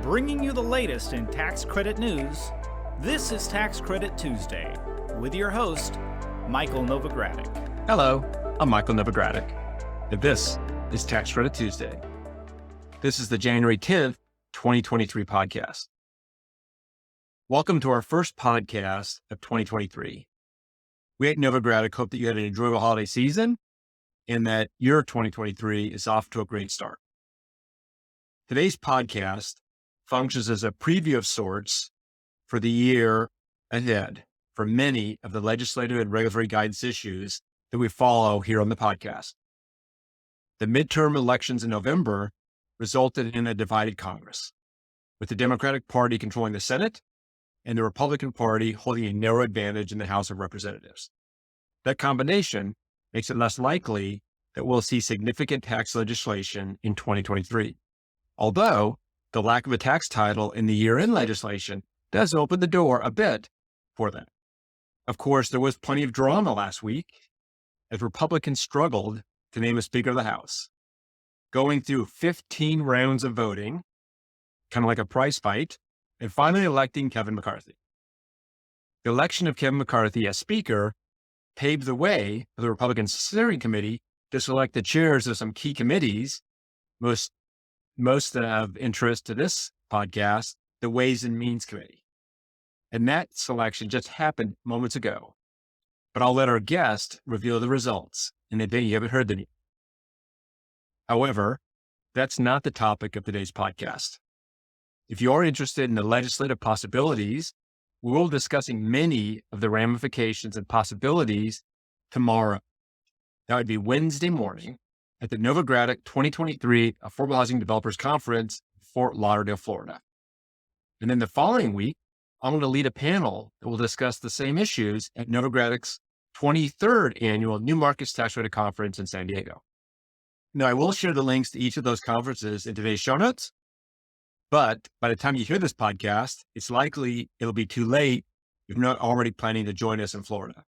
Bringing you the latest in tax credit news, this is Tax Credit Tuesday with your host, Michael Novogradac. Hello, I'm Michael Novogradac, and this is Tax Credit Tuesday. This is the January 10th, 2023 podcast. Welcome to our first podcast of 2023. We at Novogradac hope that you had an enjoyable holiday season and that your 2023 is off to a great start. Today's podcast functions as a preview of sorts for the year ahead for many of the legislative and regulatory guidance issues that we follow here on the podcast. The midterm elections in November resulted in a divided Congress, with the Democratic Party controlling the Senate and the Republican Party holding a narrow advantage in the House of Representatives. That combination makes it less likely that we'll see significant tax legislation in 2023. Although the lack of a tax title in the year-end legislation does open the door a bit for that. Of course, there was plenty of drama last week as Republicans struggled to name a Speaker of the House, going through 15 rounds of voting, kind of like a prize fight, and finally electing Kevin McCarthy. The election of Kevin McCarthy as Speaker paved the way for the Republican Steering Committee to select the chairs of some key committees, most of interest to this podcast, the Ways and Means Committee. And that selection just happened moments ago. But I'll let our guest reveal the results in the event you haven't heard them yet. However, that's not the topic of today's podcast. If you are interested in the legislative possibilities, we will be discussing many of the ramifications and possibilities tomorrow. That would be Wednesday morning at the Novogradac 2023 Affordable Housing Developers Conference, Fort Lauderdale, Florida. And then the following week, I'm going to lead a panel that will discuss the same issues at Novogradac's 23rd annual New Markets Tax Credit Conference in San Diego. Now, I will share the links to each of those conferences in today's show notes, but by the time you hear this podcast, it's likely it'll be too late if you're not already planning to join us in Florida.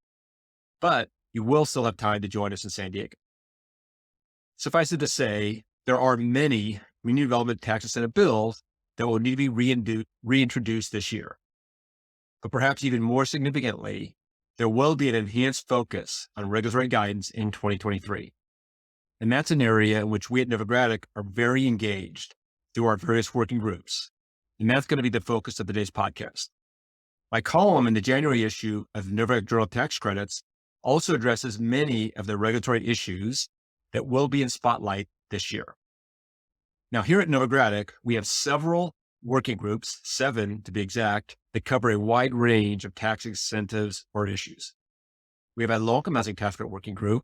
But you will still have time to join us in San Diego. Suffice it to say, there are many community development tax incentive bills that will need to be reintroduced this year. But perhaps even more significantly, there will be an enhanced focus on regulatory guidance in 2023. And that's an area in which we at Novogradac are very engaged through our various working groups. And that's going to be the focus of today's podcast. My column in the January issue of the Novogradac Journal of Tax Credits also addresses many of the regulatory issues that will be in spotlight this year. Now, here at Novogradac, we have several working groups, 7 to be exact, that cover a wide range of tax incentives or issues. We have a low-income housing tax credit working group,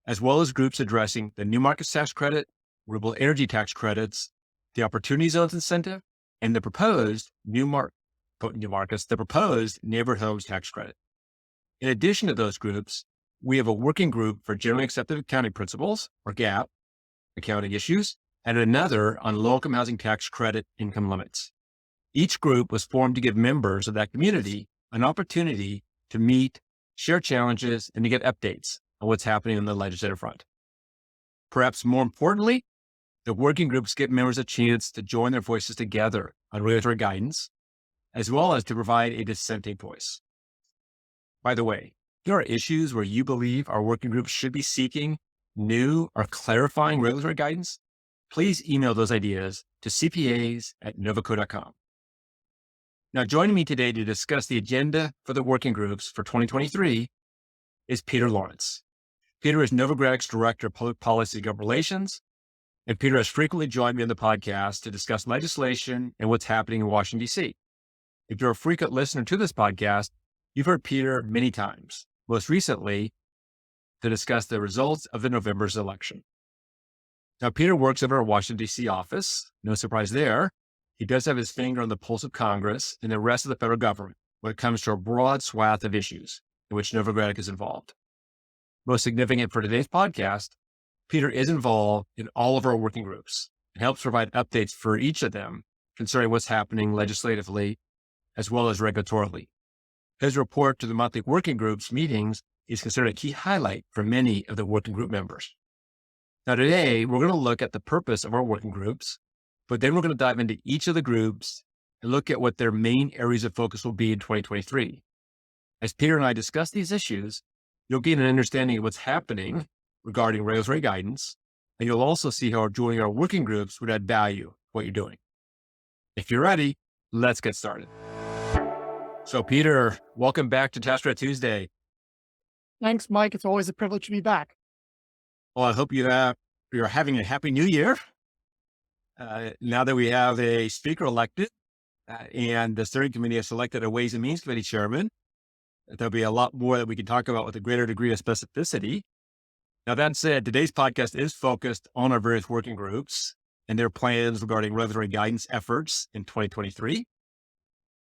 as well as groups addressing the new markets tax credit, renewable energy tax credits, the opportunity zones incentive, and the proposed the proposed neighborhood homes tax credit. In addition to those groups, we have a working group for generally accepted accounting principles, or GAAP, accounting issues, and another on low-income housing tax credit income limits. Each group was formed to give members of that community an opportunity to meet, share challenges, and to get updates on what's happening on the legislative front. Perhaps more importantly, the working groups give members a chance to join their voices together on regulatory guidance, as well as to provide a dissenting voice. By the way, if there are issues where you believe our working groups should be seeking new or clarifying regulatory guidance, please email those ideas to cpas@novoco.com. Now, joining me today to discuss the agenda for the working groups for 2023 is Peter Lawrence. Peter is Novogradac's Director of Public Policy and Government Relations, and Peter has frequently joined me on the podcast to discuss legislation and what's happening in Washington, D.C. If you're a frequent listener to this podcast, you've heard Peter many times, most recently to discuss the results of the November's election. Now, Peter works over our Washington, D.C. office. No surprise there. He does have his finger on the pulse of Congress and the rest of the federal government when it comes to a broad swath of issues in which Novogradac is involved. Most significant for today's podcast, Peter is involved in all of our working groups and helps provide updates for each of them concerning what's happening legislatively as well as regulatorily. His report to the monthly working groups meetings is considered a key highlight for many of the working group members. Now today, we're going to look at the purpose of our working groups, But then we're going to dive into each of the groups and look at what their main areas of focus will be in 2023. As Peter and I discuss these issues, you'll gain an understanding of what's happening regarding regulatory guidance, and you'll also see how joining our working groups would add value to what you're doing. If you're ready, let's get started. So Peter, welcome back to Task Credit Tuesday. Thanks, Mike. It's always a privilege to be back. Well, I hope you're having a happy new year. Now that we have a speaker elected and the steering committee has selected a Ways and Means Committee chairman, there'll be a lot more that we can talk about with a greater degree of specificity. Now, that said, today's podcast is focused on our various working groups and their plans regarding regulatory guidance efforts in 2023.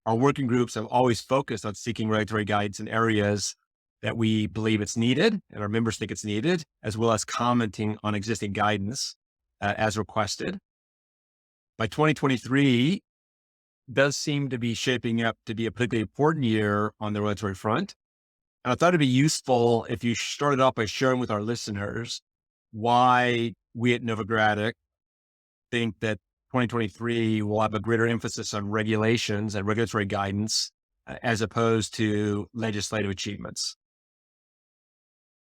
Our working groups have always focused on seeking regulatory guidance in areas that we believe it's needed and our members think it's needed, as well as commenting on existing guidance as requested. By 2023, does seem to be shaping up to be a particularly important year on the regulatory front. And I thought it'd be useful if you started off by sharing with our listeners why we at Novogradac think that 2023 will have a greater emphasis on regulations and regulatory guidance as opposed to legislative achievements.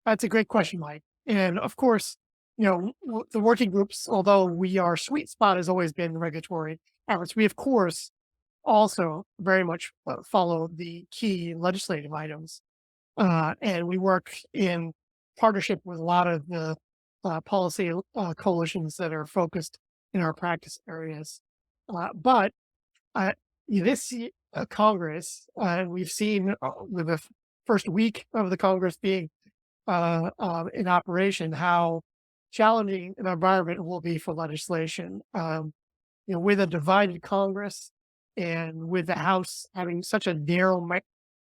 That's a great question, Mike. And of course, the working groups, although our sweet spot has always been regulatory efforts, we of course also very much follow the key legislative items. And we work in partnership with a lot of the policy coalitions that are focused in our practice areas. But this Congress, we've seen with the first week of the Congress being in operation, how challenging an environment will be for legislation. With a divided Congress and with the House having such a narrow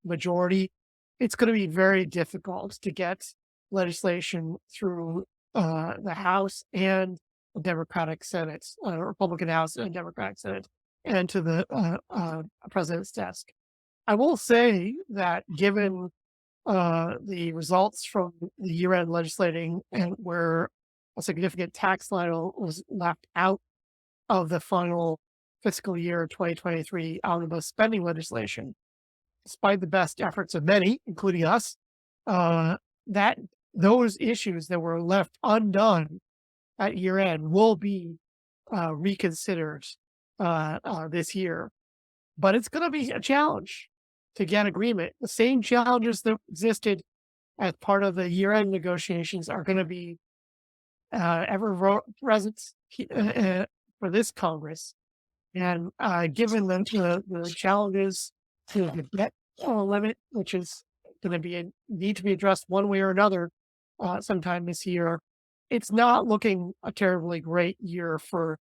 majority, it's going to be very difficult to get legislation through the House and the Democratic Senate, Republican House and Democratic Senate, and to the president's desk. I will say that given the results from the year-end legislating and where a significant tax title was left out of the final fiscal year 2023 omnibus spending legislation, despite the best efforts of many, including us, that those issues that were left undone at year-end will be reconsidered this year. But it's going to be a challenge to get agreement. The same challenges that existed as part of the year-end negotiations are going to be ever present for this Congress. And given the challenges to the debt limit, which is going to need to be addressed one way or another sometime this year, it's not looking a terribly great year for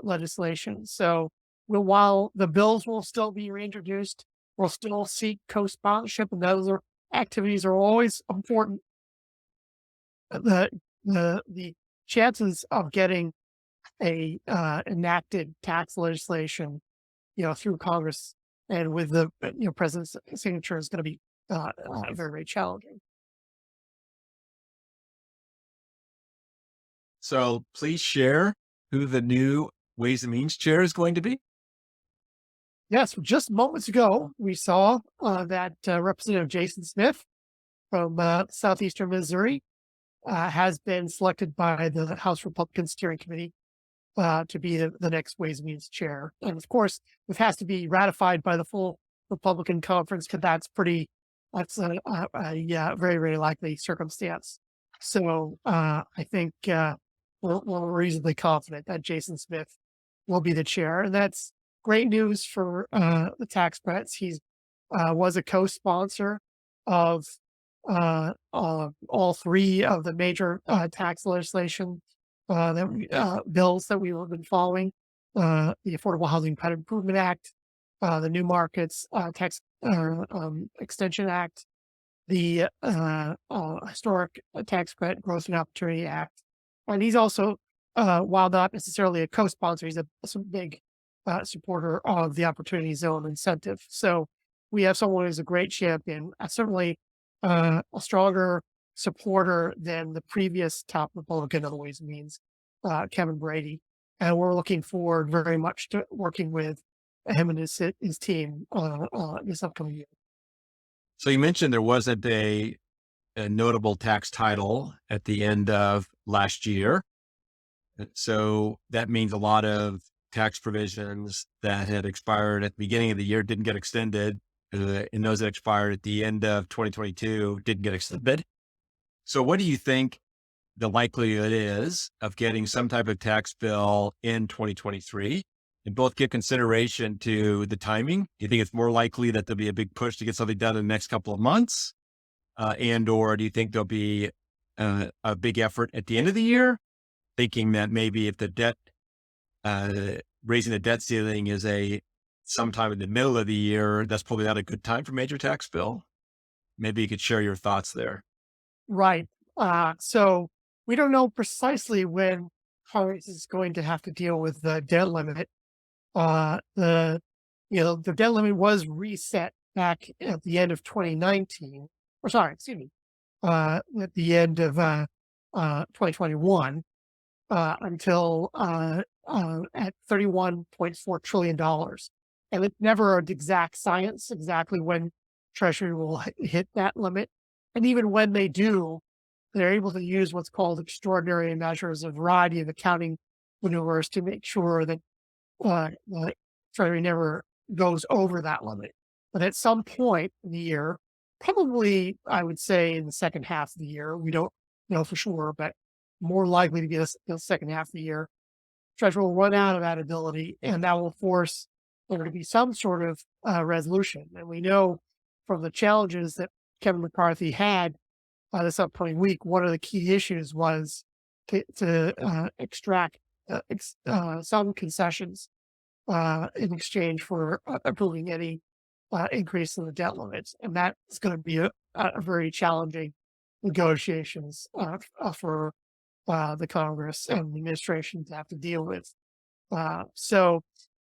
legislation. So while the bills will still be reintroduced, we'll still seek co-sponsorship, and those activities are always important. The chances of getting a enacted tax legislation, through Congress and with the president's signature is going to be very, very challenging. So please share who the new Ways and Means chair is going to be. Yes, just moments ago, we saw that Representative Jason Smith from southeastern Missouri has been selected by the House Republican Steering Committee to be the next Ways and Means chair. And of course, it has to be ratified by the full Republican conference, because that's a very, very likely circumstance. So I think we're reasonably confident that Jason Smith will be the chair. And that's great news for the tax credits. He was a co-sponsor of all three of the major tax legislation bills that we have been following: the Affordable Housing Credit Improvement Act, the New Markets Tax Extension Act, the Historic Tax Credit Growth and Opportunity Act. And he's also, while not necessarily a co-sponsor, he's a big supporter of the Opportunity Zone incentive. So we have someone who's a great champion, certainly a stronger supporter than the previous top Republican of the Ways and Means, Kevin Brady. and we're looking forward very much to working with him and his team this upcoming year. So you mentioned there wasn't a notable tax title at the end of last year. So that means a lot of tax provisions that had expired at the beginning of the year didn't get extended, and those that expired at the end of 2022 didn't get extended. So what do you think the likelihood is of getting some type of tax bill in 2023? And both give consideration to the timing. Do you think it's more likely that there'll be a big push to get something done in the next couple of months? Or do you think there'll be a big effort at the end of the year, thinking that maybe if the debt, raising the debt ceiling is sometime in the middle of the year, that's probably not a good time for major tax bill? Maybe you could share your thoughts there. Right. So we don't know precisely when Congress is going to have to deal with the debt limit. The debt limit was reset back at the end of 2019, or sorry, excuse me, at the end of 2021 until at $31.4 trillion. And it's never an exact science exactly when Treasury will hit that limit. And even when they do, they're able to use what's called extraordinary measures, a variety of accounting maneuvers to make sure that the Treasury never goes over that limit. But at some point in the year, probably I would say in the second half of the year, we don't know for sure, but more likely to be the second half of the year, Treasury will run out of that ability, and that will force there to be some sort of resolution. And we know from the challenges that Kevin McCarthy had this upcoming week, one of the key issues was to extract some concessions in exchange for approving any increase in the debt limits. And that is going to be a very challenging negotiations for the Congress and the administration to have to deal with. So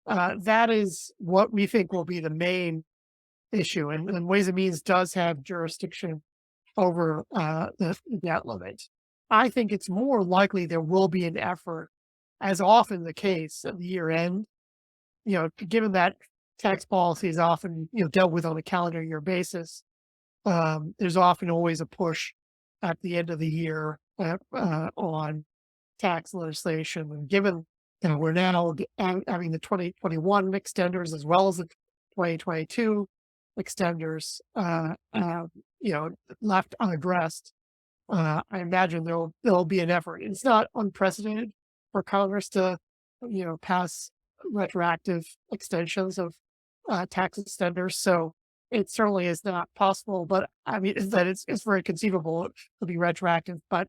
that is what we think will be the main issue. And Ways and Means does have jurisdiction over the debt limit. I think it's more likely there will be an effort, as often the case at the year end, given that tax policy is often, dealt with on a calendar year basis. There's often always a push at the end of the year on tax legislation. And given we're now having the 2021 extenders as well as the 2022 extenders, left unaddressed, I imagine there'll be an effort. It's not unprecedented for Congress to, pass retroactive extensions of tax extenders. So it certainly is not possible, but I mean, it's very conceivable it will be retroactive, but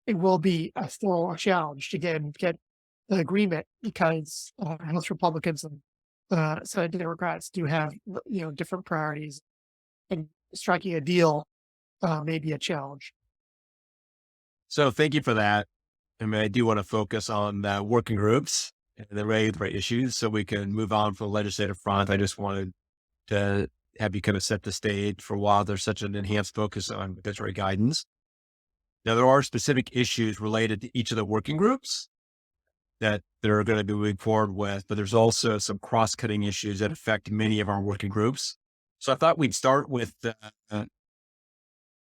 it will be still a challenge to get the agreement because House Republicans and Senate Democrats do have, different priorities, and striking a deal may be a challenge. So thank you for that. I mean, I do want to focus on working groups and the regulatory issues so we can move on from the legislative front. I just wanted to have you kind of set the stage for why there's such an enhanced focus on regulatory guidance. Now, there are specific issues related to each of the working groups that they're going to be moving forward with, but there's also some cross-cutting issues that affect many of our working groups. So I thought we'd start with the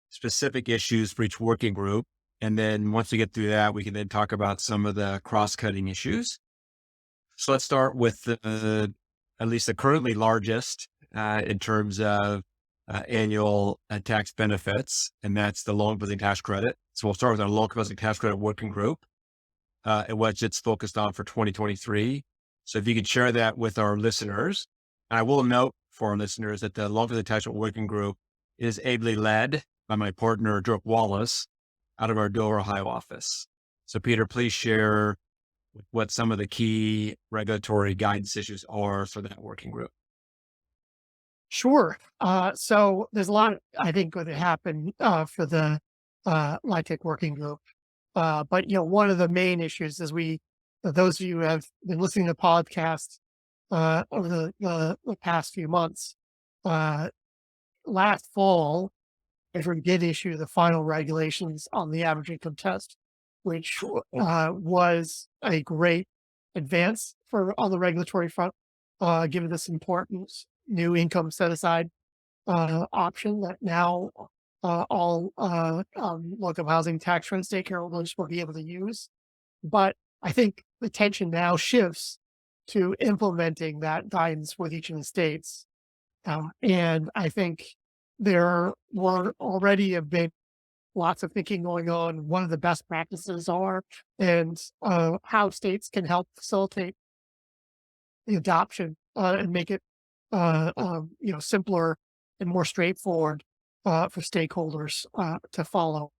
specific issues for each working group. And then once we get through that, we can then talk about some of the cross-cutting issues. So let's start with at least the currently largest in terms of annual tax benefits, and that's the loan closing tax credit. So we'll start with our loan closing tax credit working group and what it's focused on for 2023. So if you could share that with our listeners. And I will note for our listeners that the loan closing tax credit working group is ably led by my partner, Dirk Wallace, out of our Dover, Ohio office. So Peter, please share what some of the key regulatory guidance issues are for that working group. Sure. So there's a lot, I think, going to happen for the LIHTC working group. But, one of the main issues is those of you who have been listening to podcasts over the past few months, last fall, Treasury did issue the final regulations on the average income test, which was a great advance on the regulatory front, given this important new income set aside option that now all low-income housing tax credit state holders will be able to use. But I think the tension now shifts to implementing that guidance with each of the states. And I think there were already have been lots of thinking going on. One of the best practices are, and how states can help facilitate the adoption and make it simpler and more straightforward for stakeholders to follow.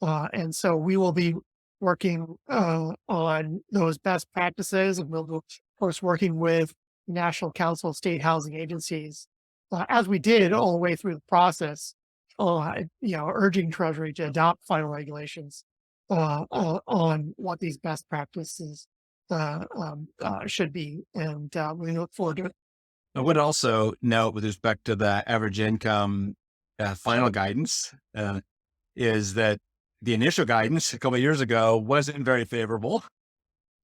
And so we will be working on those best practices, and we'll be, of course, working with National Council of State Housing Agencies, as we did all the way through the process, urging Treasury to adopt final regulations on what these best practices should be. And we look forward to it. I would also note with respect to the average income final guidance is that the initial guidance a couple of years ago wasn't very favorable.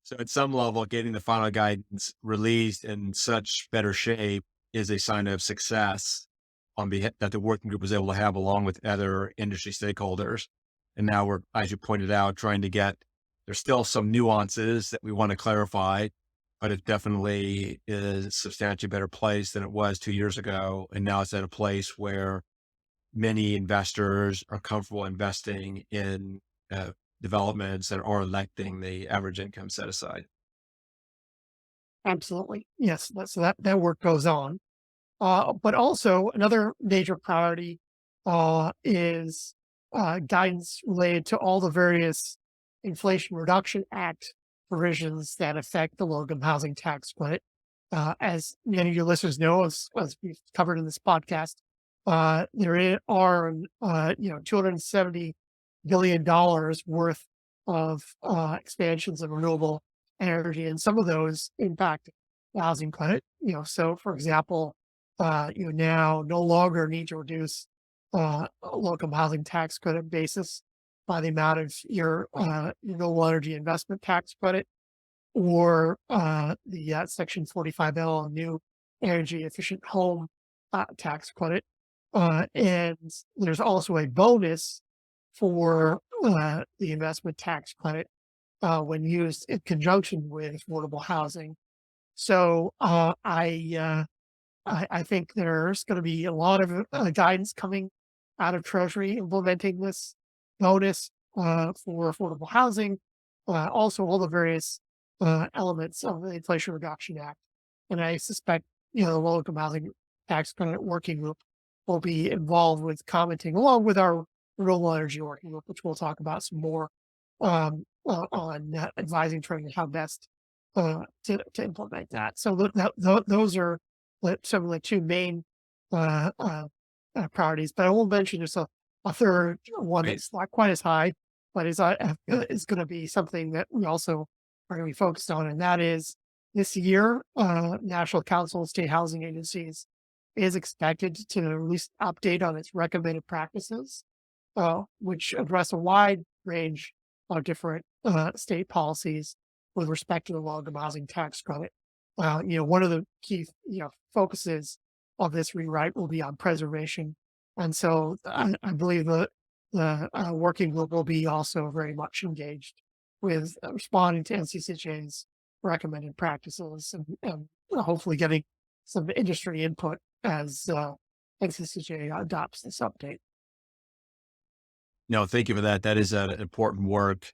So at some level, getting the final guidance released in such better shape is a sign of success on behalf that the working group was able to have along with other industry stakeholders. And now we're, as you pointed out, trying to there's still some nuances that we want to clarify, but it definitely is a substantially better place than it was 2 years ago. And now it's at a place where many investors are comfortable investing in developments that are electing the average income set aside. Absolutely. Yes. So that work goes on. But also another major priority is guidance related to all the various Inflation Reduction Act provisions that affect the low-income housing tax credit. As many of your listeners know, as we've covered in this podcast, there are $270 billion worth of expansions of renewable energy, and some of those impact the housing credit. So for example, you now no longer need to reduce low-income housing tax credit basis by the amount of your renewable energy investment tax credit, or the Section 45L new energy efficient home tax credit. And there's also a bonus for the investment tax credit when used in conjunction with affordable housing. So I think there's going to be a lot of guidance coming out of Treasury implementing this bonus for affordable housing, also all the various elements of the Inflation Reduction Act. And I suspect, the low-income housing tax credit working group will be involved with commenting along with our renewable energy working group, which we'll talk about some more on advising Treasury how best to implement that. So those are some of the two main priorities. But I will mention just a third one that's not quite as high, but is going to be something that we also are going to be focused on, and that is this year, National Council of State Housing Agencies is expected to release an update on its recommended practices, which address a wide range of different state policies with respect to the low-income housing tax credit. One of the key focuses of this rewrite will be on preservation, and so I believe the working group will be also very much engaged with responding to NCCJ's recommended practices and hopefully getting some industry input as NCCJ adopts this update. No, thank you for that. That is an important work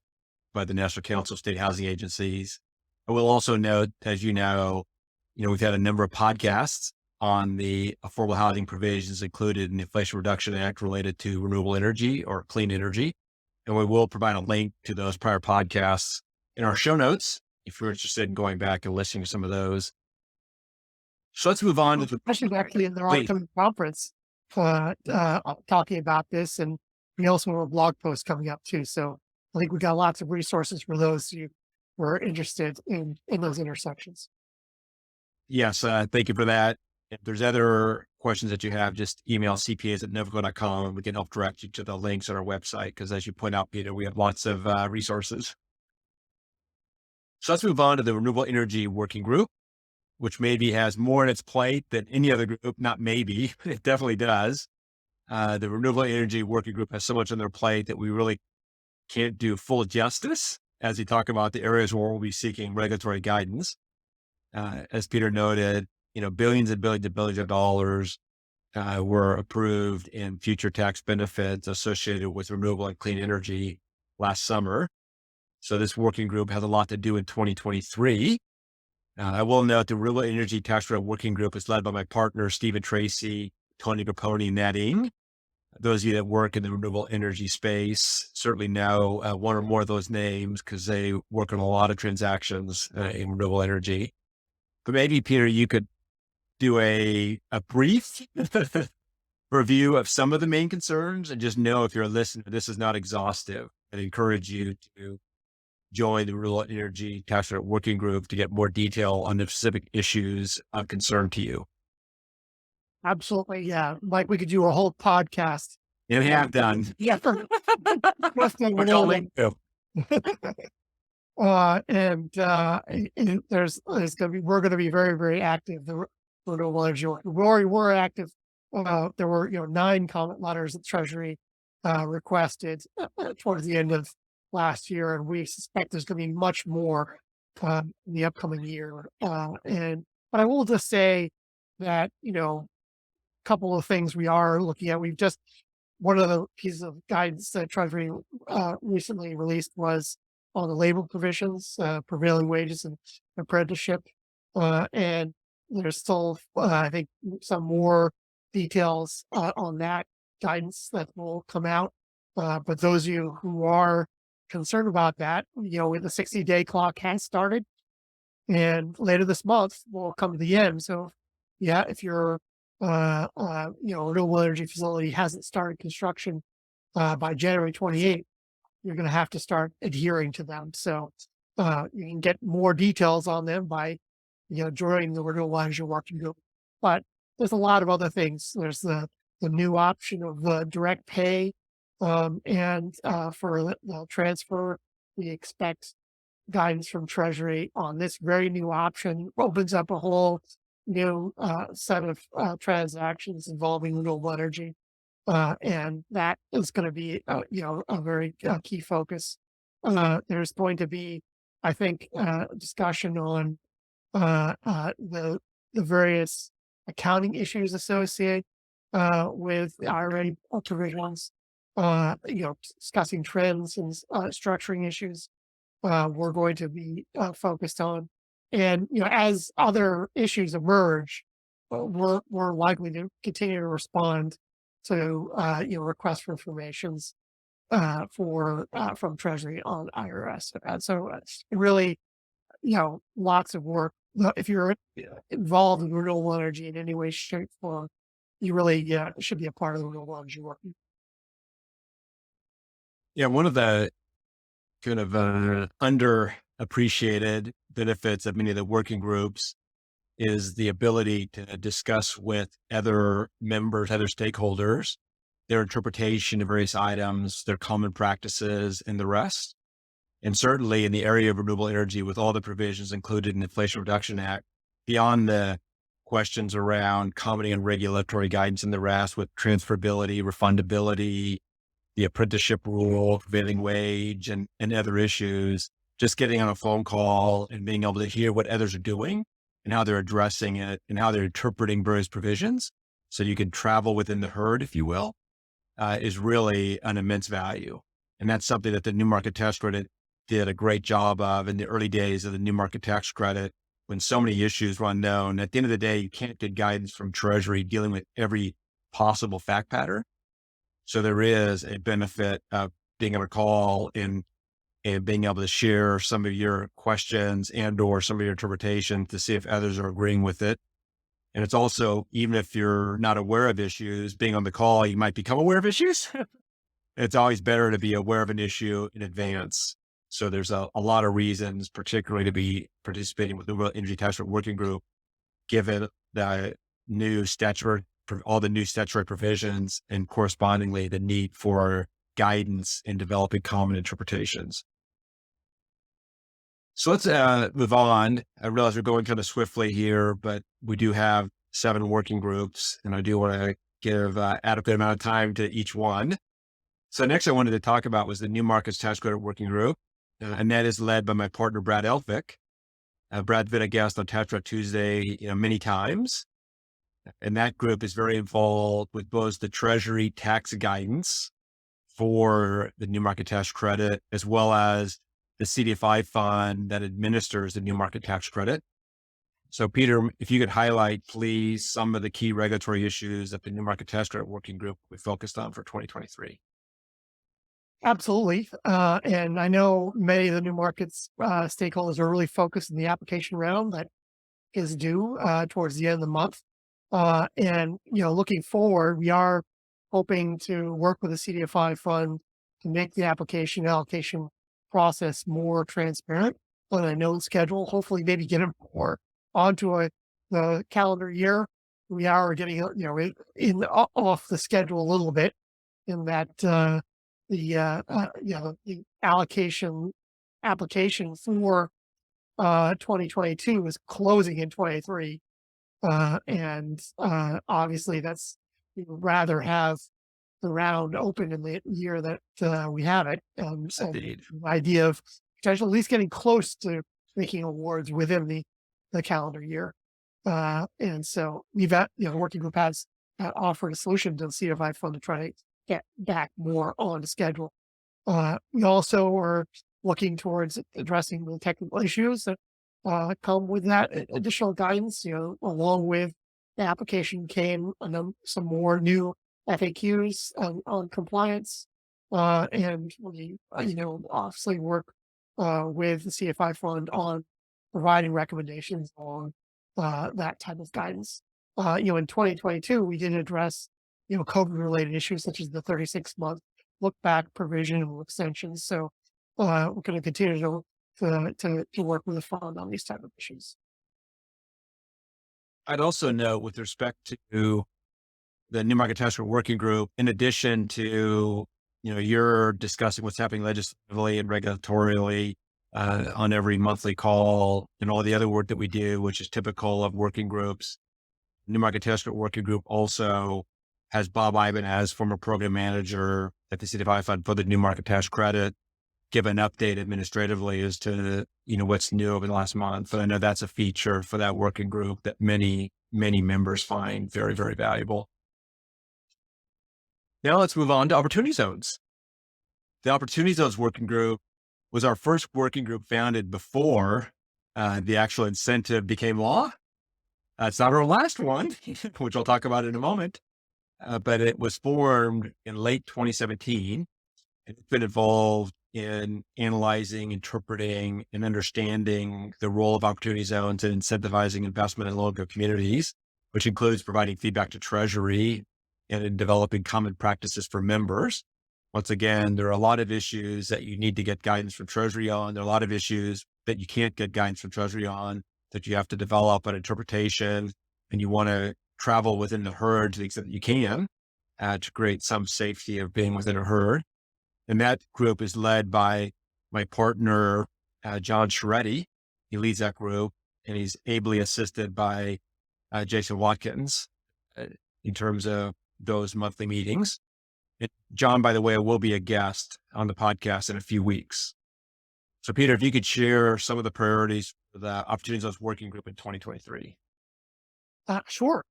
by the National Council of State Housing Agencies. I will also note, as you know, we've had a number of podcasts on the affordable housing provisions included in the Inflation Reduction Act related to renewable energy or clean energy. And we will provide a link to those prior podcasts in our show notes if you're interested in going back and listening to some of those. So let's move on to actually in their upcoming conference talking about this, and we also have a blog post coming up too. So I think we got lots of resources for those who were interested in those intersections. Yes, thank you for that. If there's other questions that you have, just email cpas@novogradac.com and we can help direct you to the links on our website. Because as you point out, Peter, we have lots of resources. So let's move on to the Renewable Energy Working Group, which maybe has more on its plate than any other group. Not maybe, it definitely does. The Renewable Energy Working Group has so much on their plate that we really can't do full justice as we talk about the areas where we'll be seeking regulatory guidance. As Peter noted, billions and billions and billions of dollars were approved in future tax benefits associated with renewable and clean energy last summer. So this working group has a lot to do in 2023. I will note the Renewable Energy Tax Credit Working Group is led by my partner, Stephen Tracy, Tony Capone, Nadine. Those of you that work in the renewable energy space certainly know one or more of those names because they work on a lot of transactions in renewable energy. But maybe, Peter, you could do a brief review of some of the main concerns, and just know if you're a listener, this is not exhaustive. I encourage you to join the Renewable Energy Tax Credit Working Group to get more detail on the specific issues of concern to you. Absolutely. Yeah. Mike, we could do a whole podcast. And we have done. Yeah. Which I'll link to. And we're going to be very, very active. The renewable energy. We already were active. There were, 9 comment letters that Treasury requested towards the end of last year, and we suspect there's going to be much more in the upcoming year. But I will just say that, a couple of things we are looking at. One of the pieces of guidance that Treasury recently released was on the labor provisions, prevailing wages and apprenticeship. And there's still, I think, some more details on that guidance that will come out. But those of you who are concerned about that, the 60-day clock has started, and later this month will come to the end. So, yeah, if your renewable energy facility hasn't started construction by January 28th, you're going to have to start adhering to them. So you can get more details on them by, joining the Renewable Energy Working Group. But there's a lot of other things. There's the new option of direct pay, and for the transfer, we expect guidance from Treasury on this very new option. Opens up a whole new set of transactions involving renewable energy. And that is going to be, a very key focus. There's going to be, I think, discussion on the various accounting issues associated with the IRA provisions, discussing trends and structuring issues we're going to be focused on. And, as other issues emerge, we're likely to continue to respond to, requests for informations from Treasury on IRS. And so really, lots of work. If you're involved in renewable energy in any way, shape, or form, you really should be a part of the renewable energy work. Yeah, one of the kind of underappreciated benefits of many of the working groups is the ability to discuss with other members, other stakeholders, their interpretation of various items, their common practices, and the rest. And certainly in the area of renewable energy, with all the provisions included in the Inflation Reduction Act, beyond the questions around commenting on regulatory guidance and the rest, with transferability, refundability, the apprenticeship rule, prevailing wage, and other issues, just getting on a phone call and being able to hear what others are doing and how they're addressing it and how they're interpreting various provisions, so you can travel within the herd, if you will, is really an immense value. And that's something that the New Market Tax Credit did a great job of in the early days of the New Market Tax Credit, when so many issues were unknown. At the end of the day, you can't get guidance from Treasury dealing with every possible fact pattern. So there is a benefit of being able to call and being able to share some of your questions and or some of your interpretation to see if others are agreeing with it. And it's also, even if you're not aware of issues, being on the call, you might become aware of issues. It's always better to be aware of an issue in advance. So there's a lot of reasons, particularly to be participating with the Renewable Energy Tax Credit Working Group, given the new statutory, all the new statutory provisions, and correspondingly the need for guidance in developing common interpretations. So let's move on. I realize we're going kind of swiftly here, but we do have 7 working groups, and I do want to give adequate amount of time to each one. So next I wanted to talk about was the New Markets Tax Credit Working Group, and that is led by my partner, Brad Elphick. Brad's been a guest on Tax Credit Tuesday, many times. And that group is very involved with both the Treasury tax guidance for the New Market Tax Credit, as well as the CDFI fund that administers the New Market Tax Credit. So Peter, if you could highlight, please, some of the key regulatory issues that the New Market Tax Credit Working Group we focused on for 2023. Absolutely. And I know many of the new markets stakeholders are really focused in the application round that is due towards the end of the month. And looking forward, we are hoping to work with the CDFI fund to make the application allocation process more transparent on a known schedule. Hopefully, maybe get them more onto the calendar year. We are getting off the schedule a little bit in that the allocation application for 2022 is closing in 23. And obviously that's, rather have the round open in the year that we have it. And Indeed. the idea of potentially at least getting close to making awards within the calendar year. And so we've the working group has offered a solution to the CFI fund to try to get back more on the schedule. We also are looking towards addressing the technical issues that come with that additional guidance. Along with the application came some more new FAQs on compliance, and we obviously work with the CFI fund on providing recommendations on that type of guidance. In 2022, we did address COVID-related issues such as the 36-month look-back provision and extensions. So we're going to continue to work with the fund on these type of issues. I'd also note with respect to the New Market Tax Credit Working Group, in addition to, you're discussing what's happening legislatively and regulatorily on every monthly call and all the other work that we do, which is typical of working groups. New Market Tax Credit Working Group also has Bob Ibanez, former program manager at the CDFI Fund for the New Market Tax Credit, give an update administratively as to, what's new over the last month. And I know that's a feature for that working group that many, many members find very, very valuable. Now let's move on to Opportunity Zones. The Opportunity Zones Working Group was our first working group founded before the actual incentive became law. It's not our last one, which I'll talk about in a moment, but it was formed in late 2017. And it's been involved in analyzing, interpreting, and understanding the role of opportunity zones and incentivizing investment in local communities, which includes providing feedback to Treasury and in developing common practices for members. Once again, there are a lot of issues that you need to get guidance from Treasury on. There are a lot of issues that you can't get guidance from Treasury on, that you have to develop an interpretation, and you want to travel within the herd to the extent that you can to create some safety of being within a herd. And that group is led by my partner, John Shreddy. He leads that group, and he's ably assisted by Jason Watkins in terms of those monthly meetings. And John, by the way, will be a guest on the podcast in a few weeks. So Peter, if you could share some of the priorities for the Opportunity Zones Working Group in 2023. Sure.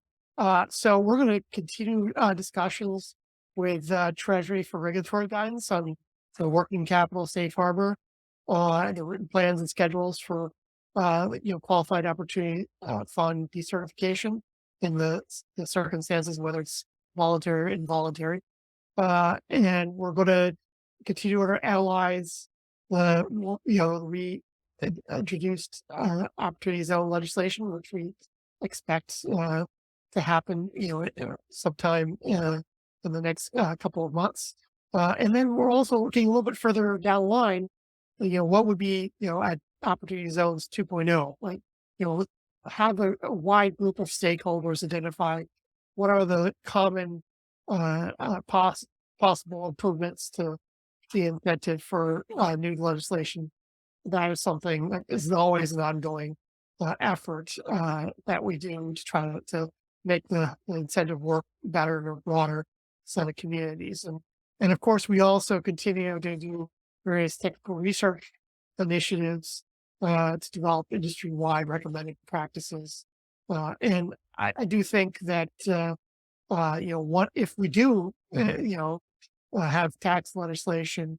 So we're going to continue discussions with Treasury for regulatory guidance on the working capital safe harbor, the written plans and schedules for qualified opportunity fund decertification in the circumstances, whether it's voluntary or involuntary. And we're going to continue to analyze we introduced opportunity zone legislation, which we expect to happen, sometime in the next couple of months. And then we're also looking a little bit further down the line, what would be, at opportunity zones 2.0, like, have a wide group of stakeholders identify what are the common possible improvements to the incentive for new legislation that is something that is always an ongoing effort that we do to try to make the incentive work better in a broader set of communities. And of course, we also continue to do various technical research initiatives to develop industry-wide recommended practices. And I do think that what if we do have tax legislation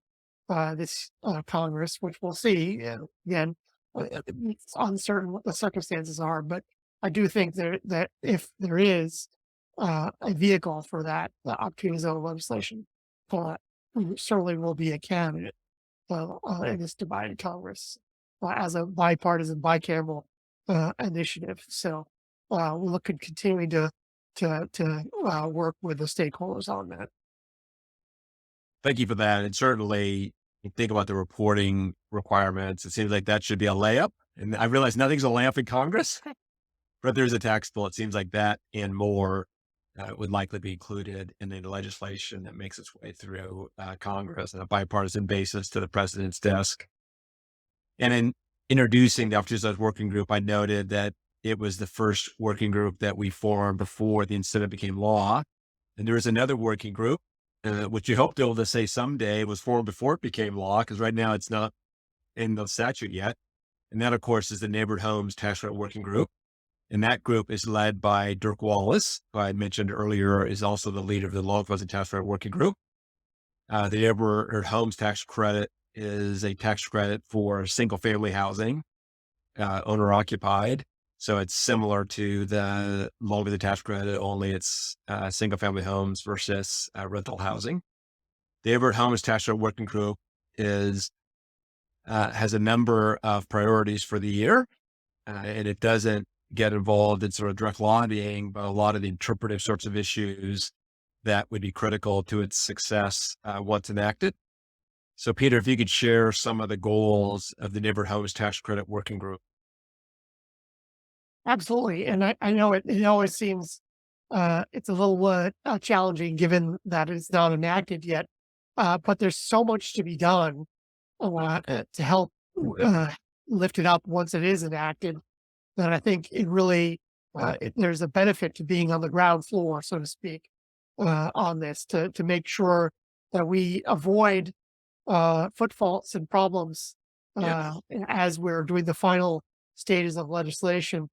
this Congress, which we'll see. Again, it's uncertain what the circumstances are, but I do think that if there is a vehicle for that, the opportunity zone legislation, uh, certainly will be a candidate in this divided Congress as a bipartisan, bicameral initiative. So we'll look at continuing to work with the stakeholders on that. Thank you for that. And certainly, you think about the reporting requirements. It seems like that should be a layup. And I realize nothing's a layup in Congress, but there's a tax bill. It seems like that and more would likely be included in the legislation that makes its way through Congress on a bipartisan basis to the president's desk. And in introducing the Opportunity Working Group, I noted that it was the first working group that we formed before the incentive became law. And there is another working group, which you hope to be able to say someday was formed before it became law, because right now it's not in the statute yet. And that, of course, is the Neighborhood Homes Tax Credit Working Group. And that group is led by Dirk Wallace, who I mentioned earlier is also the leader of the Low Income Tax Credit Working Group. The Neighborhood Homes Tax Credit is a tax credit for single-family housing, owner-occupied. So it's similar to the low income tax credit, only it's single-family homes versus rental housing. The Neighborhood Homes Tax Credit Working Group has a number of priorities for the year, and it doesn't get involved in sort of direct lobbying, but a lot of the interpretive sorts of issues that would be critical to its success once enacted. So, Peter, if you could share some of the goals of the Neighborhood Homes Tax Credit Working Group. Absolutely. And I know it always seems it's a little challenging given that it's not enacted yet. But there's so much to be done to help lift it up once it is enacted that I think it really, there's a benefit to being on the ground floor, so to speak, on this to make sure that we avoid footfalls and problems as we're doing the final stages of legislation.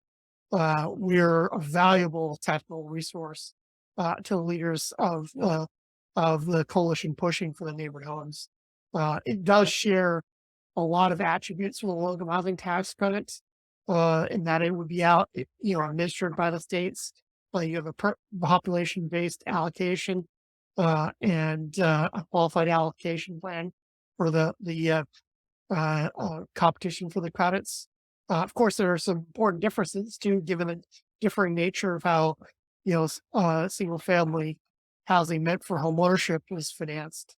We're a valuable technical resource to the leaders of the coalition pushing for the neighborhood homes. It does share a lot of attributes from the low income housing tax credit, in that it would be administered by the states. You have a population-based allocation and a qualified allocation plan for the competition for the credits. Of course, there are some important differences too, given the differing nature of how single family housing meant for homeownership is financed,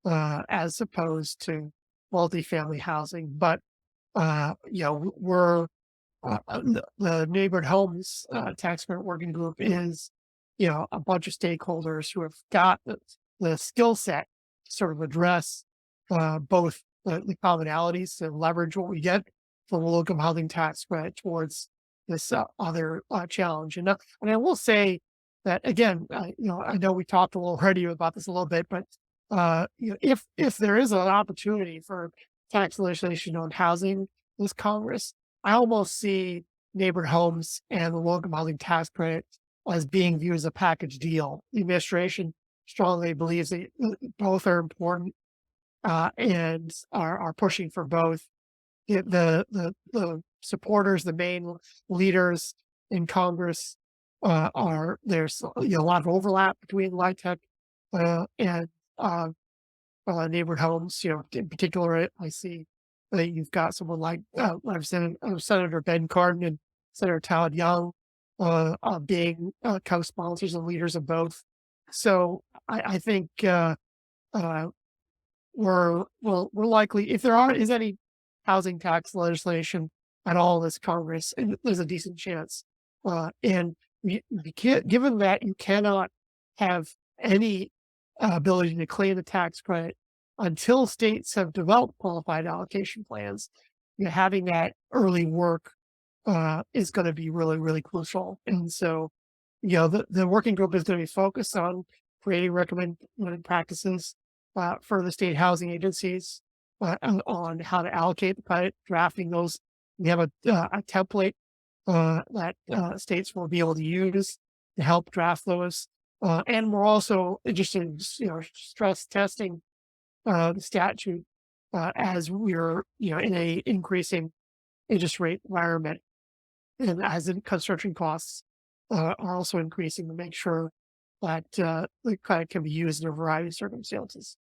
as opposed to multifamily housing. But we're the neighborhood homes tax credit working group is a bunch of stakeholders who have got the skill set to sort of address both the commonalities to leverage what we get from the low income housing tax credit towards this other challenge. And I will say that again, I know we talked already about this a little bit, but if there is an opportunity for tax legislation on housing this Congress, I almost see neighborhood homes and the low income housing tax credit as being viewed as a package deal. The administration strongly believes that both are important and are pushing for both. The supporters, the main leaders in Congress there's a lot of overlap between LIHTC and neighborhood homes. In particular, I see that you've got someone like Senator Ben Cardin and Senator Todd Young being co-sponsors and leaders of both. So I think we're likely, if there is any housing tax legislation at all in this Congress, and there's a decent chance. And given that you cannot have any ability to claim the tax credit until states have developed qualified allocation plans, having that early work is going to be really, really crucial. And so, the working group is going to be focused on creating recommended practices for the state housing agencies on how to allocate the credit, drafting those. We have a template that states will be able to use to help draft those. And we're also interested in stress testing the statute as we're in a increasing interest rate environment, and as in construction costs are also increasing, to make sure that the credit can be used in a variety of circumstances.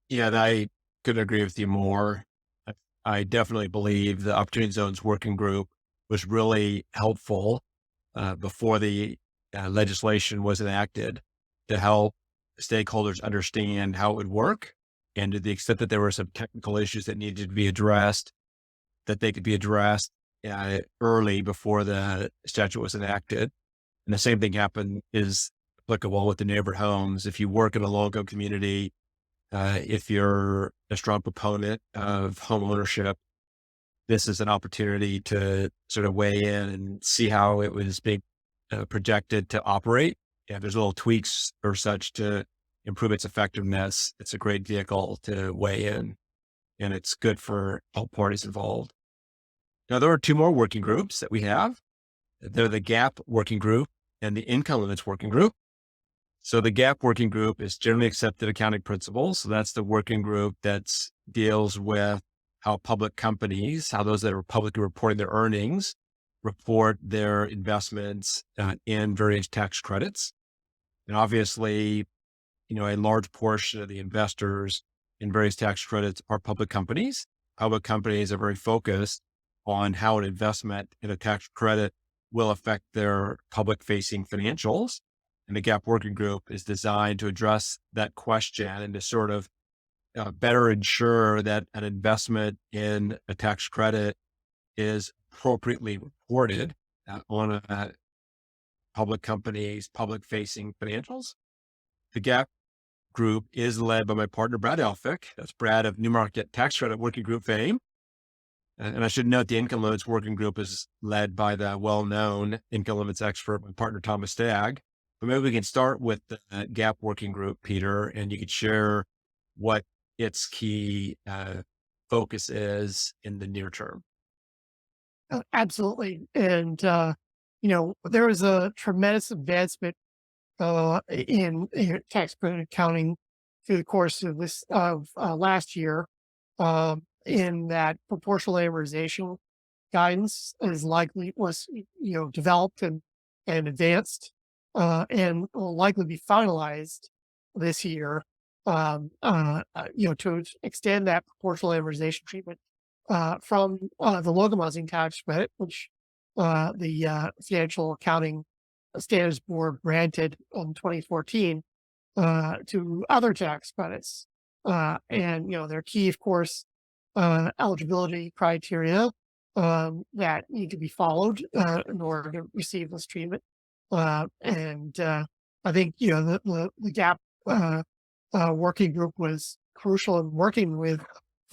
Yeah, and I couldn't agree with you more. I definitely believe the Opportunity Zones Working Group was really helpful before the legislation was enacted to help stakeholders understand how it would work. And to the extent that there were some technical issues that needed to be addressed, that they could be addressed early before the statute was enacted. And the same thing is applicable with the neighborhood homes. If you work in a local community, if you're a strong proponent of home ownership, this is an opportunity to sort of weigh in and see how it was being projected to operate. If there's little tweaks or such to improve its effectiveness, it's a great vehicle to weigh in, and it's good for all parties involved. Now, there are two more working groups that we have. They're the GAP working group and the income limits working group. So the GAP working group is generally accepted accounting principles. So that's the working group that deals with how public companies, how those that are publicly reporting their earnings, report their investments in various tax credits. And obviously, a large portion of the investors in various tax credits are public companies. Public companies are very focused on how an investment in a tax credit will affect their public-facing financials. And the GAP working group is designed to address that question and to sort of better ensure that an investment in a tax credit is appropriately reported on a public company's public-facing financials. The GAP group is led by my partner, Brad Elphick. That's Brad of Newmarket Tax Credit Working Group fame. And I should note the income limits working group is led by the well-known income limits expert, my partner, Thomas Stagg. But maybe we can start with the GAP working group, Peter, and you could share what its key focus is in the near term. Absolutely. And, there was a tremendous advancement in tax credit accounting through the course of last year, in that proportional amortization guidance was developed and advanced, and will likely be finalized this year, to extend that proportional amortization treatment from the local housing tax credit, which the Financial Accounting Standards Board granted in 2014, to other tax credits. And, their key, of course, eligibility criteria that need to be followed in order to receive this treatment. And I think, the GAP working group was crucial in working with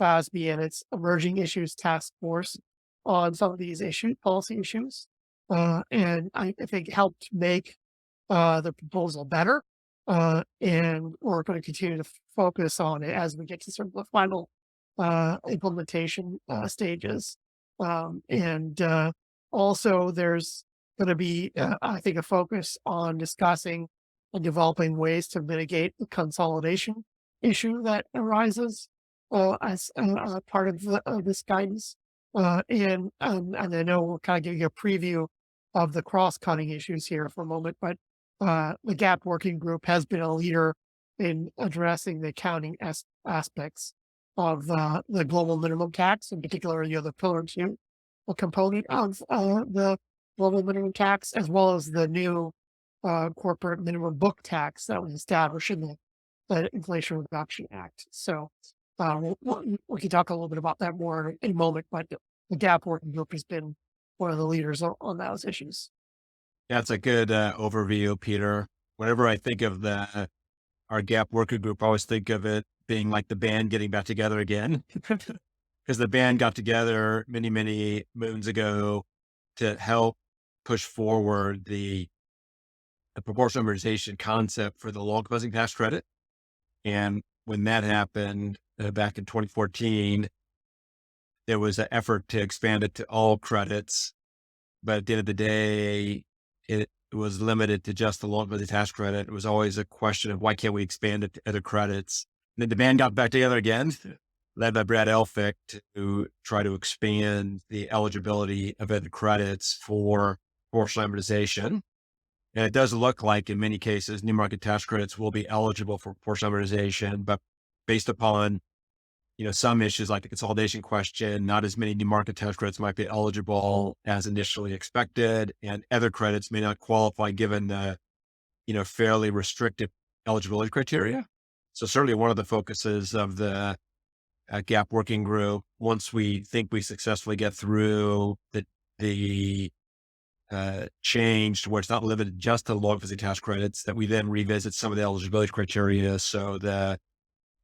FASB and its emerging issues task force on some of these policy issues. And I think helped make the proposal better. And we're going to continue to focus on it as we get to sort of the final implementation stages. And also there's going to be, I think, a focus on discussing and developing ways to mitigate the consolidation issue that arises as part of this guidance. And I know we're kind of giving a preview of the cross-cutting issues here for a moment, but the GAP working group has been a leader in addressing the accounting aspects of the global minimum tax, in particular, the Pillar 2 component of the global minimum tax, as well as the new corporate minimum book tax that was established in the Inflation Reduction Act. So we can talk a little bit about that more in a moment, but the GAP working group has been one of the leaders on those issues. Yeah, it's a good overview, Peter. Whenever I think of our GAP working group, I always think of it being like the band getting back together again. because the band got together many, many moons ago to help push forward the proportional amortization concept for the long closing tax credit. And when that happened back in 2014, there was an effort to expand it to all credits. But at the end of the day, it was limited to just the long closing tax credit. It was always a question of why can't we expand it to other credits? And then the band got back together again, led by Brad Elphick, to try to expand the eligibility of other credits for proportional amortization. And it does look like in many cases, new market tax credits will be eligible for proportional amortization, but based upon, some issues like the consolidation question, not as many new market tax credits might be eligible as initially expected, and other credits may not qualify given the, fairly restrictive eligibility criteria. So certainly one of the focuses of the GAP working group, once we think we successfully get through the change to where it's not limited just to long closing tax credits, that we then revisit some of the eligibility criteria so the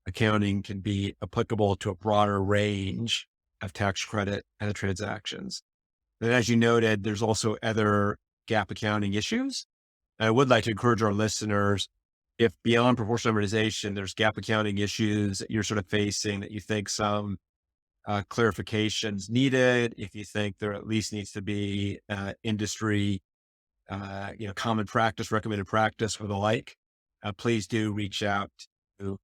accounting can be applicable to a broader range of tax credit and transactions. And as you noted, there's also other GAAP accounting issues. And I would like to encourage our listeners, if beyond proportional amortization, there's GAAP accounting issues that you're sort of facing that you think some clarifications needed, if you think there at least needs to be industry, common practice, recommended practice or the like, please do reach out to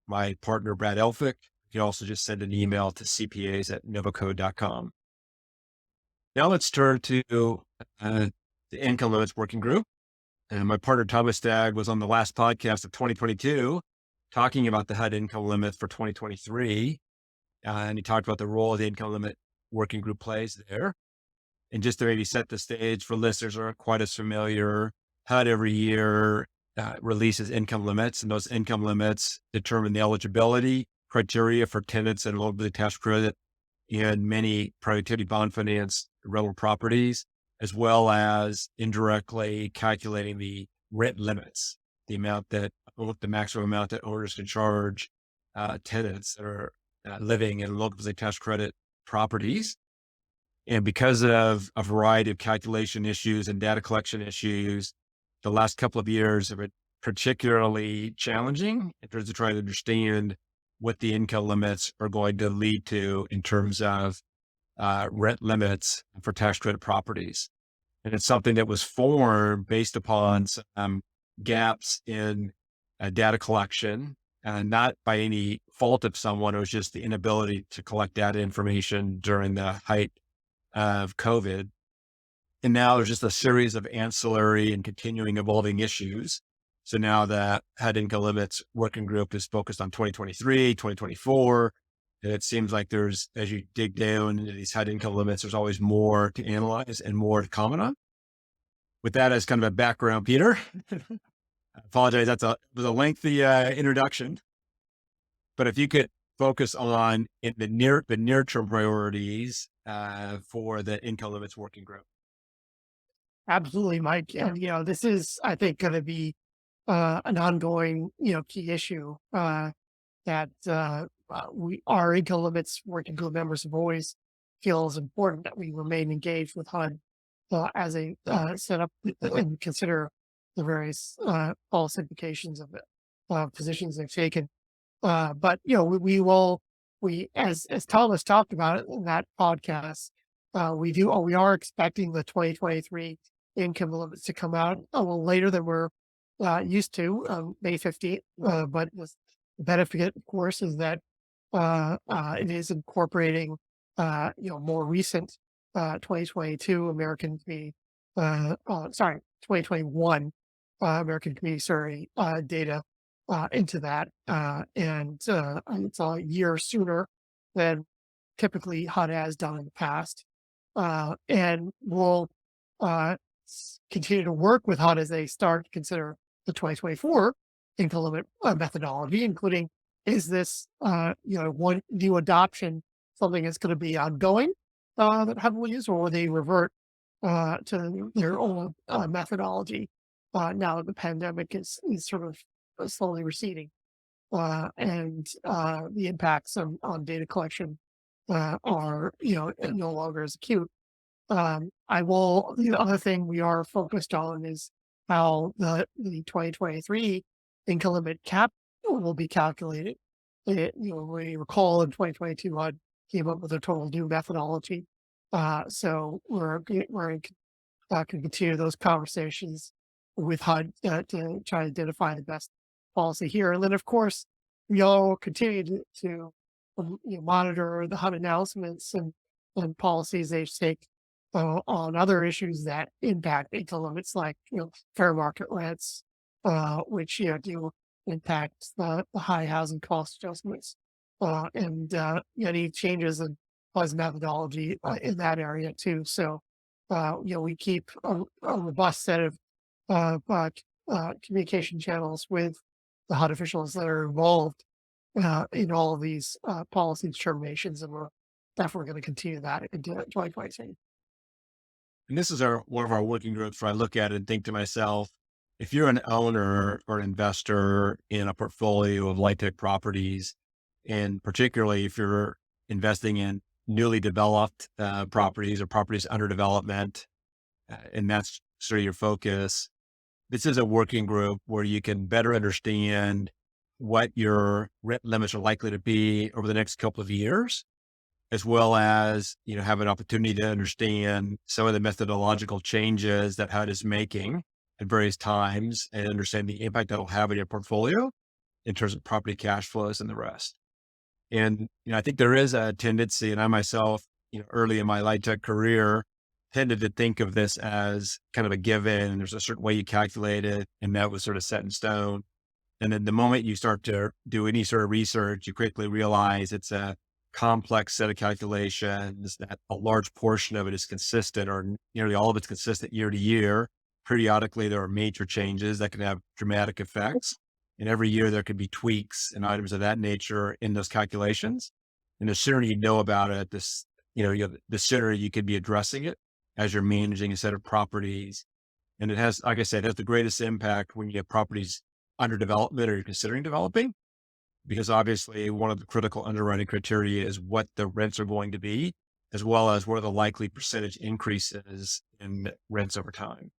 my partner, Brad Elphick. You can also just send an email to cpas@novocode.com. Now let's turn to the income limits working group. And my partner, Thomas Stagg, was on the last podcast of 2022 talking about the HUD income limit for 2023. And he talked about the role the income limit working group plays there. And just to maybe set the stage for listeners who aren't quite as familiar, HUD every year releases income limits, and those income limits determine the eligibility criteria for tenants and low tax credit in many productivity bond finance rental properties, as well as indirectly calculating the rent limits, the maximum amount that owners can charge tenants that are living in low tax credit properties. And because of a variety of calculation issues and data collection issues, the last couple of years have been particularly challenging in terms of trying to understand what the income limits are going to lead to in terms of rent limits for tax credit properties. And it's something that was formed based upon some gaps in data collection, not by any fault of someone. It was just the inability to collect data information during the height of COVID. And now there's just a series of ancillary and continuing evolving issues. So now the HUD income limits working group is focused on 2023, 2024. And it seems like there's, as you dig down into these HUD income limits, there's always more to analyze and more to comment on. With that as kind of a background, Peter, I apologize. It was a lengthy introduction, but if you could focus on the near term priorities for the income limits working group. Absolutely, Mike. And, this is, I think, going to be an ongoing, key issue that our income limits working group members have always feels important that we remain engaged with HUD as a setup and consider the various policy implications of it, positions they've taken. But we as Thomas talked about it in that podcast, we are expecting the 2023 income limits to come out a little later than we're used to, May 15th. But the benefit, of course, is that it is incorporating more recent 2022 American Community, 2021 American Community Survey data into that, and it's a year sooner than typically HUD has done in the past, and we'll continue to work with HUD as they start to consider the 2024 income limit methodology, including is this one new adoption something that's going to be ongoing that HUD will use, or will they revert to their old methodology now that the pandemic is sort of slowly receding, and the impacts on data collection are, no longer as acute. The other thing we are focused on is how the 2023 income limit cap will be calculated. We recall in 2022, HUD came up with a total new methodology. So can continue those conversations with HUD to try to identify the best policy here. And then, of course, we all continue to monitor the HUD announcements and policies they take on other issues that impact income limits, like fair market rents, which do impact the high housing cost adjustments, and any changes in HUD's methodology in that area too. So we keep a robust set of communication channels with the HUD officials that are involved in all of these policy determinations, and we're definitely going to continue that into 2022. And this is one of our working groups where I look at it and think to myself, if you're an owner or investor in a portfolio of light tech properties, and particularly if you're investing in newly developed properties or properties under development, and that's sort of your focus, this is a working group where you can better understand what your rent limits are likely to be over the next couple of years, as well as, have an opportunity to understand some of the methodological changes that HUD is making at various times and understand the impact that will have on your portfolio in terms of property cash flows and the rest. And, I think there is a tendency, and I myself, early in my light tech career, tended to think of this as kind of a given, and there's a certain way you calculate it, and that was sort of set in stone. And then the moment you start to do any sort of research, you quickly realize it's a complex set of calculations, that a large portion of it is consistent, or nearly all of it's consistent year to year. Periodically, there are major changes that can have dramatic effects. And every year there could be tweaks and items of that nature in those calculations. And the sooner you know about it, the sooner you could be addressing it as you're managing a set of properties. And it has, like I said, it has the greatest impact when you have properties under development or you're considering developing, because obviously one of the critical underwriting criteria is what the rents are going to be, as well as what are the likely percentage increases in rents over time.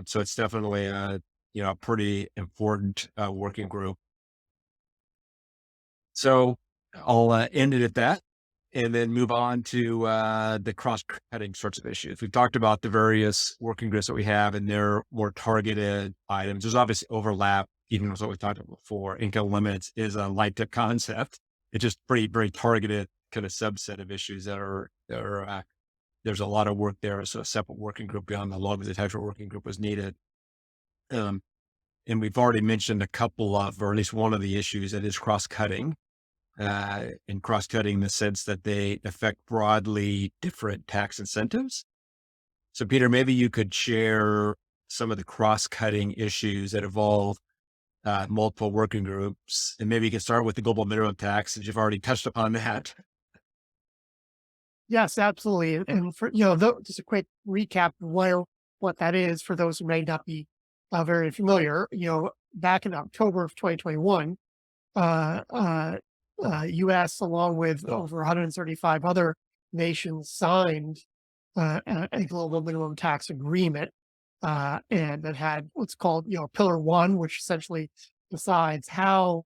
So it's definitely a pretty important working group. So I'll end it at that and then move on to the cross-cutting sorts of issues. We've talked about the various working groups that we have and their more targeted items. There's obviously overlap, even with what we talked about before. Income limits is a light tech concept. It's just pretty, very targeted kind of subset of issues that are there's a lot of work there. So a separate working group beyond the log detection working group was needed. And we've already mentioned a couple of, or at least one of the issues that is cross-cutting. And cross-cutting in the sense that they affect broadly different tax incentives. So Peter, maybe you could share some of the cross-cutting issues that involve multiple working groups, and maybe you can start with the global minimum tax, since you've already touched upon that. Yes, absolutely. And for just a quick recap of what that is for those who may not be very familiar. Back in October of 2021, U.S. along with over 135 other nations signed a global minimum tax agreement, and that had what's called Pillar One, which essentially decides how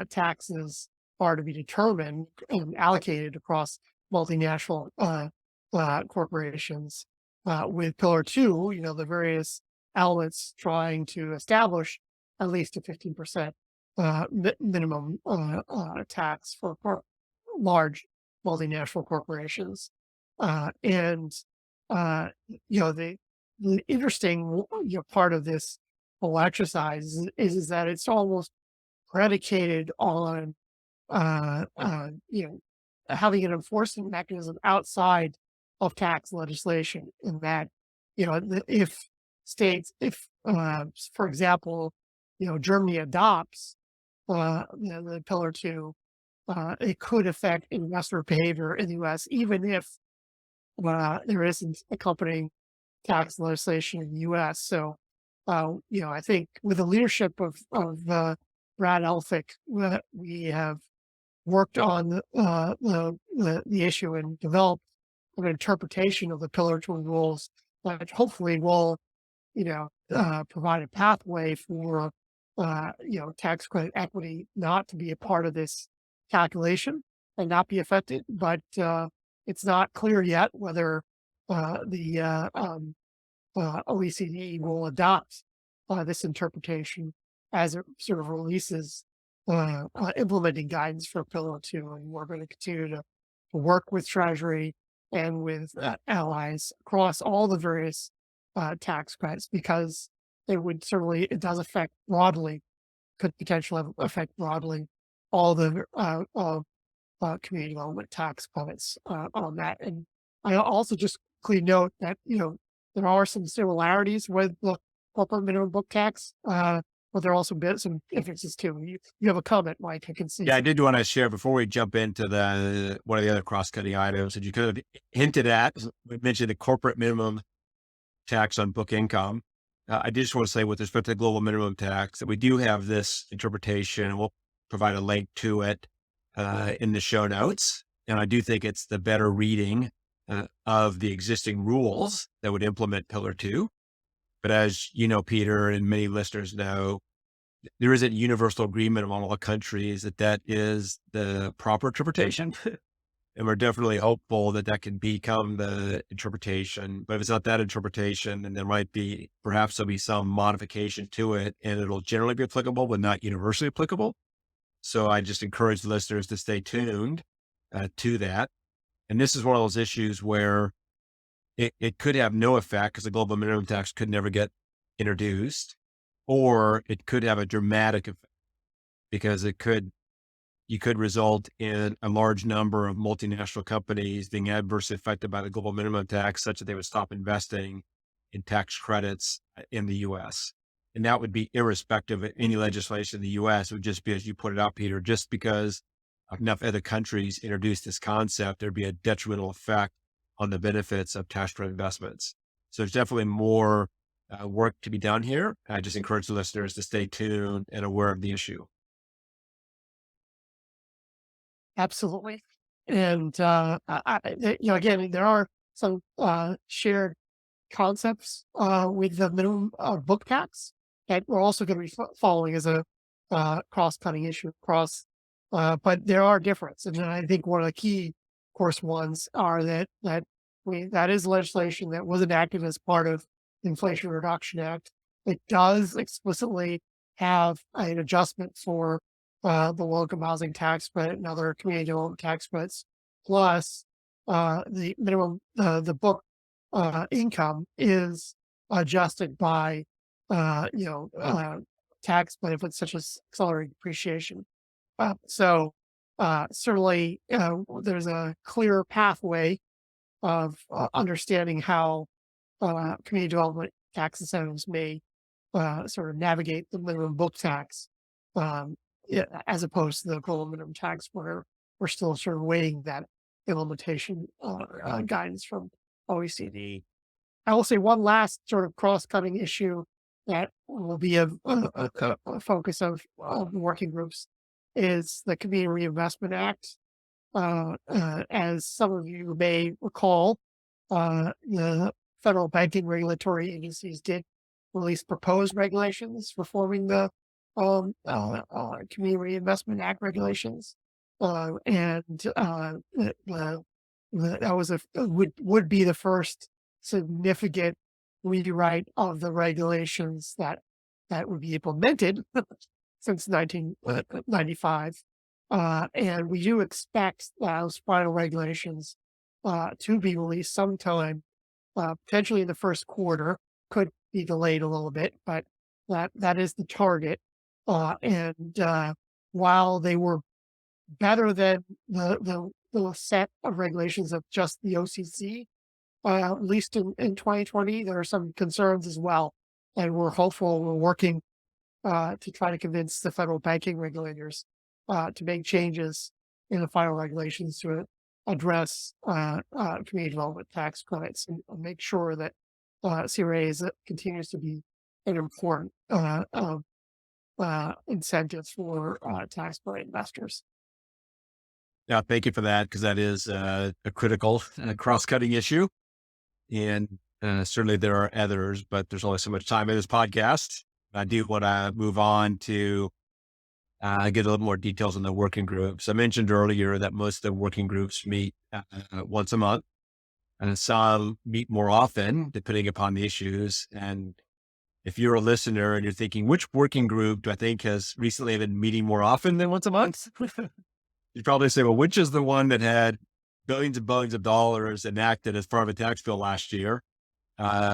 taxes are to be determined and allocated across multinational corporations. With Pillar Two, the various elements trying to establish at least a 15% minimum tax for large multinational corporations. And the interesting part of this whole exercise is that it's almost predicated on having an enforcement mechanism outside of tax legislation, in that if states, for example, Germany adopts the Pillar Two, it could affect investor behavior in the U.S., even if there isn't accompanying tax legislation in the U.S. So, I think with the leadership of Brad Elphick, we have worked on the issue and developed an interpretation of the Pillar Two rules that hopefully will, provide a pathway for, tax credit equity not to be a part of this calculation and not be affected. But it's not clear yet whether the OECD will adopt this interpretation as it sort of releases implementing guidance for Pillar Two, and we're going to continue to work with Treasury and with allies across all the various tax credits, because it does affect broadly, could potentially affect broadly all the community development tax credits on that. And I also just quickly note that there are some similarities with the corporate minimum book tax, but there are also some differences too. You have a comment, Mike? I can see. Yeah, I did want to share before we jump into one of the other cross-cutting items that you could have hinted at. We mentioned the corporate minimum tax on book income. I just want to say, with respect to the global minimum tax, that we do have this interpretation, and we'll provide a link to it in the show notes. And I do think it's the better reading of the existing rules that would implement Pillar Two. But as you know, Peter, and many listeners know, there isn't universal agreement among all countries that is the proper interpretation. And we're definitely hopeful that can become the interpretation. But if it's not that interpretation, then perhaps there'll be some modification to it, and it'll generally be applicable, but not universally applicable. So I just encourage listeners to stay tuned to that. And this is one of those issues where it could have no effect because the global minimum tax could never get introduced, or it could have a dramatic effect because you could result in a large number of multinational companies being adversely affected by the global minimum tax, such that they would stop investing in tax credits in the U.S. And that would be irrespective of any legislation in the U.S. It would just be, as you pointed out, Peter, just because enough other countries introduced this concept, there'd be a detrimental effect on the benefits of tax credit investments. So there's definitely more work to be done here. I just encourage the listeners to stay tuned and aware of the issue. Absolutely. And, again, there are some shared concepts with the minimum book tax that we're also going to be following as a cross-cutting issue but there are differences. And I think one of the key, of course, ones are that is legislation that was enacted as part of the Inflation Reduction Act. It does explicitly have an adjustment for the low-income housing tax credit and other community development tax credits, plus the minimum, the book income is adjusted by, tax benefits such as accelerated depreciation. So certainly there's a clear pathway of understanding how community development tax incentives may sort of navigate the minimum book tax, as opposed to the global minimum tax, where we're still sort of waiting that implementation guidance from OECD. I will say one last sort of cross-cutting issue that will be a focus of working groups is the Community Reinvestment Act. As some of you may recall, the federal banking regulatory agencies did release proposed regulations reforming the Community Reinvestment Act regulations, and that would be the first significant rewrite of the regulations that would be implemented since 1995. And we do expect those final regulations to be released sometime, potentially in the first quarter. Could be delayed a little bit, but that is the target. And while they were better than the set of regulations of just the OCC, at least in 2020, there are some concerns as well. And we're hopeful, we're working to try to convince the federal banking regulators to make changes in the final regulations to address community development tax credits and make sure that CRAs continues to be an important incentive for tax credit investors. Now, thank you for that, because that is a critical cross-cutting issue. And certainly there are others, but there's only so much time in this podcast. I do want to move on to get a little more details on the working groups. I mentioned earlier that most of the working groups meet once a month, and some meet more often, depending upon the issues. And if you're a listener and you're thinking, which working group do I think has recently been meeting more often than once a month? You'd probably say, well, which is the one that had billions of dollars enacted as part of a tax bill last year,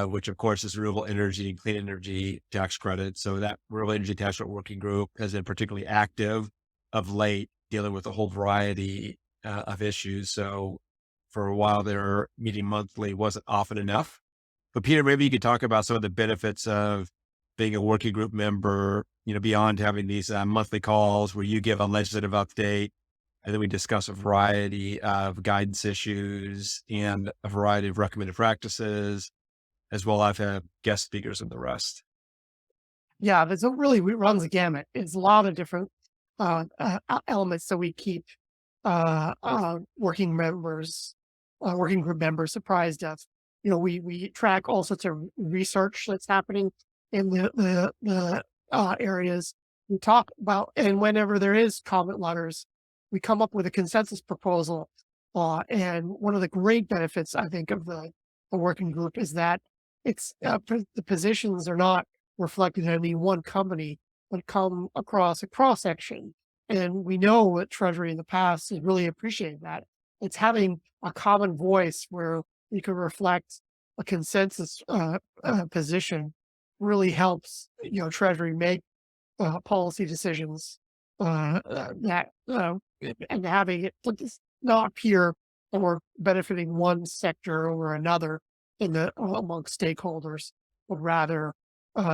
which of course is renewable energy and clean energy tax credit. So that renewable energy tax credit working group has been particularly active of late, dealing with a whole variety of issues. So for a while, their meeting monthly wasn't often enough. But Peter, maybe you could talk about some of the benefits of being a working group member, beyond having these monthly calls where you give a legislative update, and then we discuss a variety of guidance issues and a variety of recommended practices, as well as have guest speakers and the rest. Yeah, there's a really it runs the gamut. It's a lot of different elements that we keep working members, working group members apprised of. We track all sorts of research that's happening in the areas we talk about, and whenever there is comment letters, we come up with a consensus proposal. And one of the great benefits, I think, of the working group is that it's the positions are not reflected in any one company, but come across a cross section. And we know that Treasury in the past has really appreciated that. It's having a common voice where you can reflect a consensus position really helps, Treasury make policy decisions that and having it not appear that we're benefiting one sector over another in the amongst stakeholders, but rather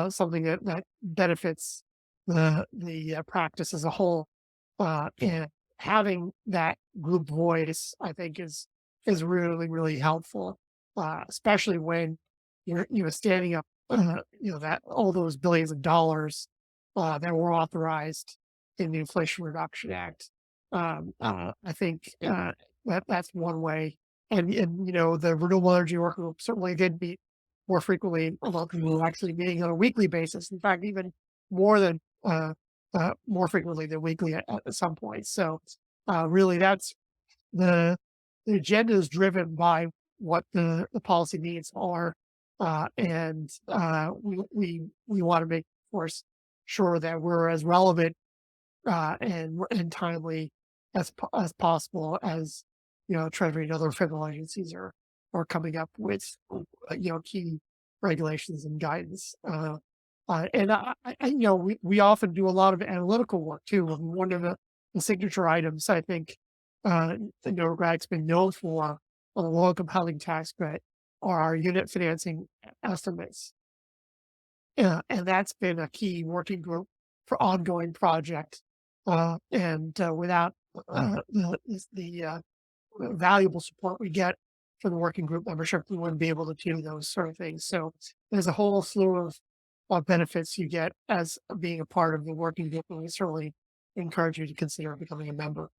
something that benefits the practice as a whole. And having that group voice, I think, is really really helpful, especially when you're standing up, that all those billions of dollars that were authorized in the Inflation Reduction Act. I think that's one way. And the renewable energy working group certainly did meet more frequently, although we were actually meeting on a weekly basis. In fact, even more than more frequently than weekly at some point. So really, that's the agenda is driven by what the policy needs are, and we want to make, of course, sure that we're as relevant and timely as possible as Treasury and other federal agencies are coming up with key regulations and guidance. And we often do a lot of analytical work too. And one of the signature items I think Novogradac's been known for on the low income housing tax credit are our unit financing estimates. And that's been a key working group for ongoing project. And without the valuable support we get from the working group membership, we wouldn't be able to do those sort of things. So there's a whole slew of benefits you get as being a part of the working group, and we certainly encourage you to consider becoming a member.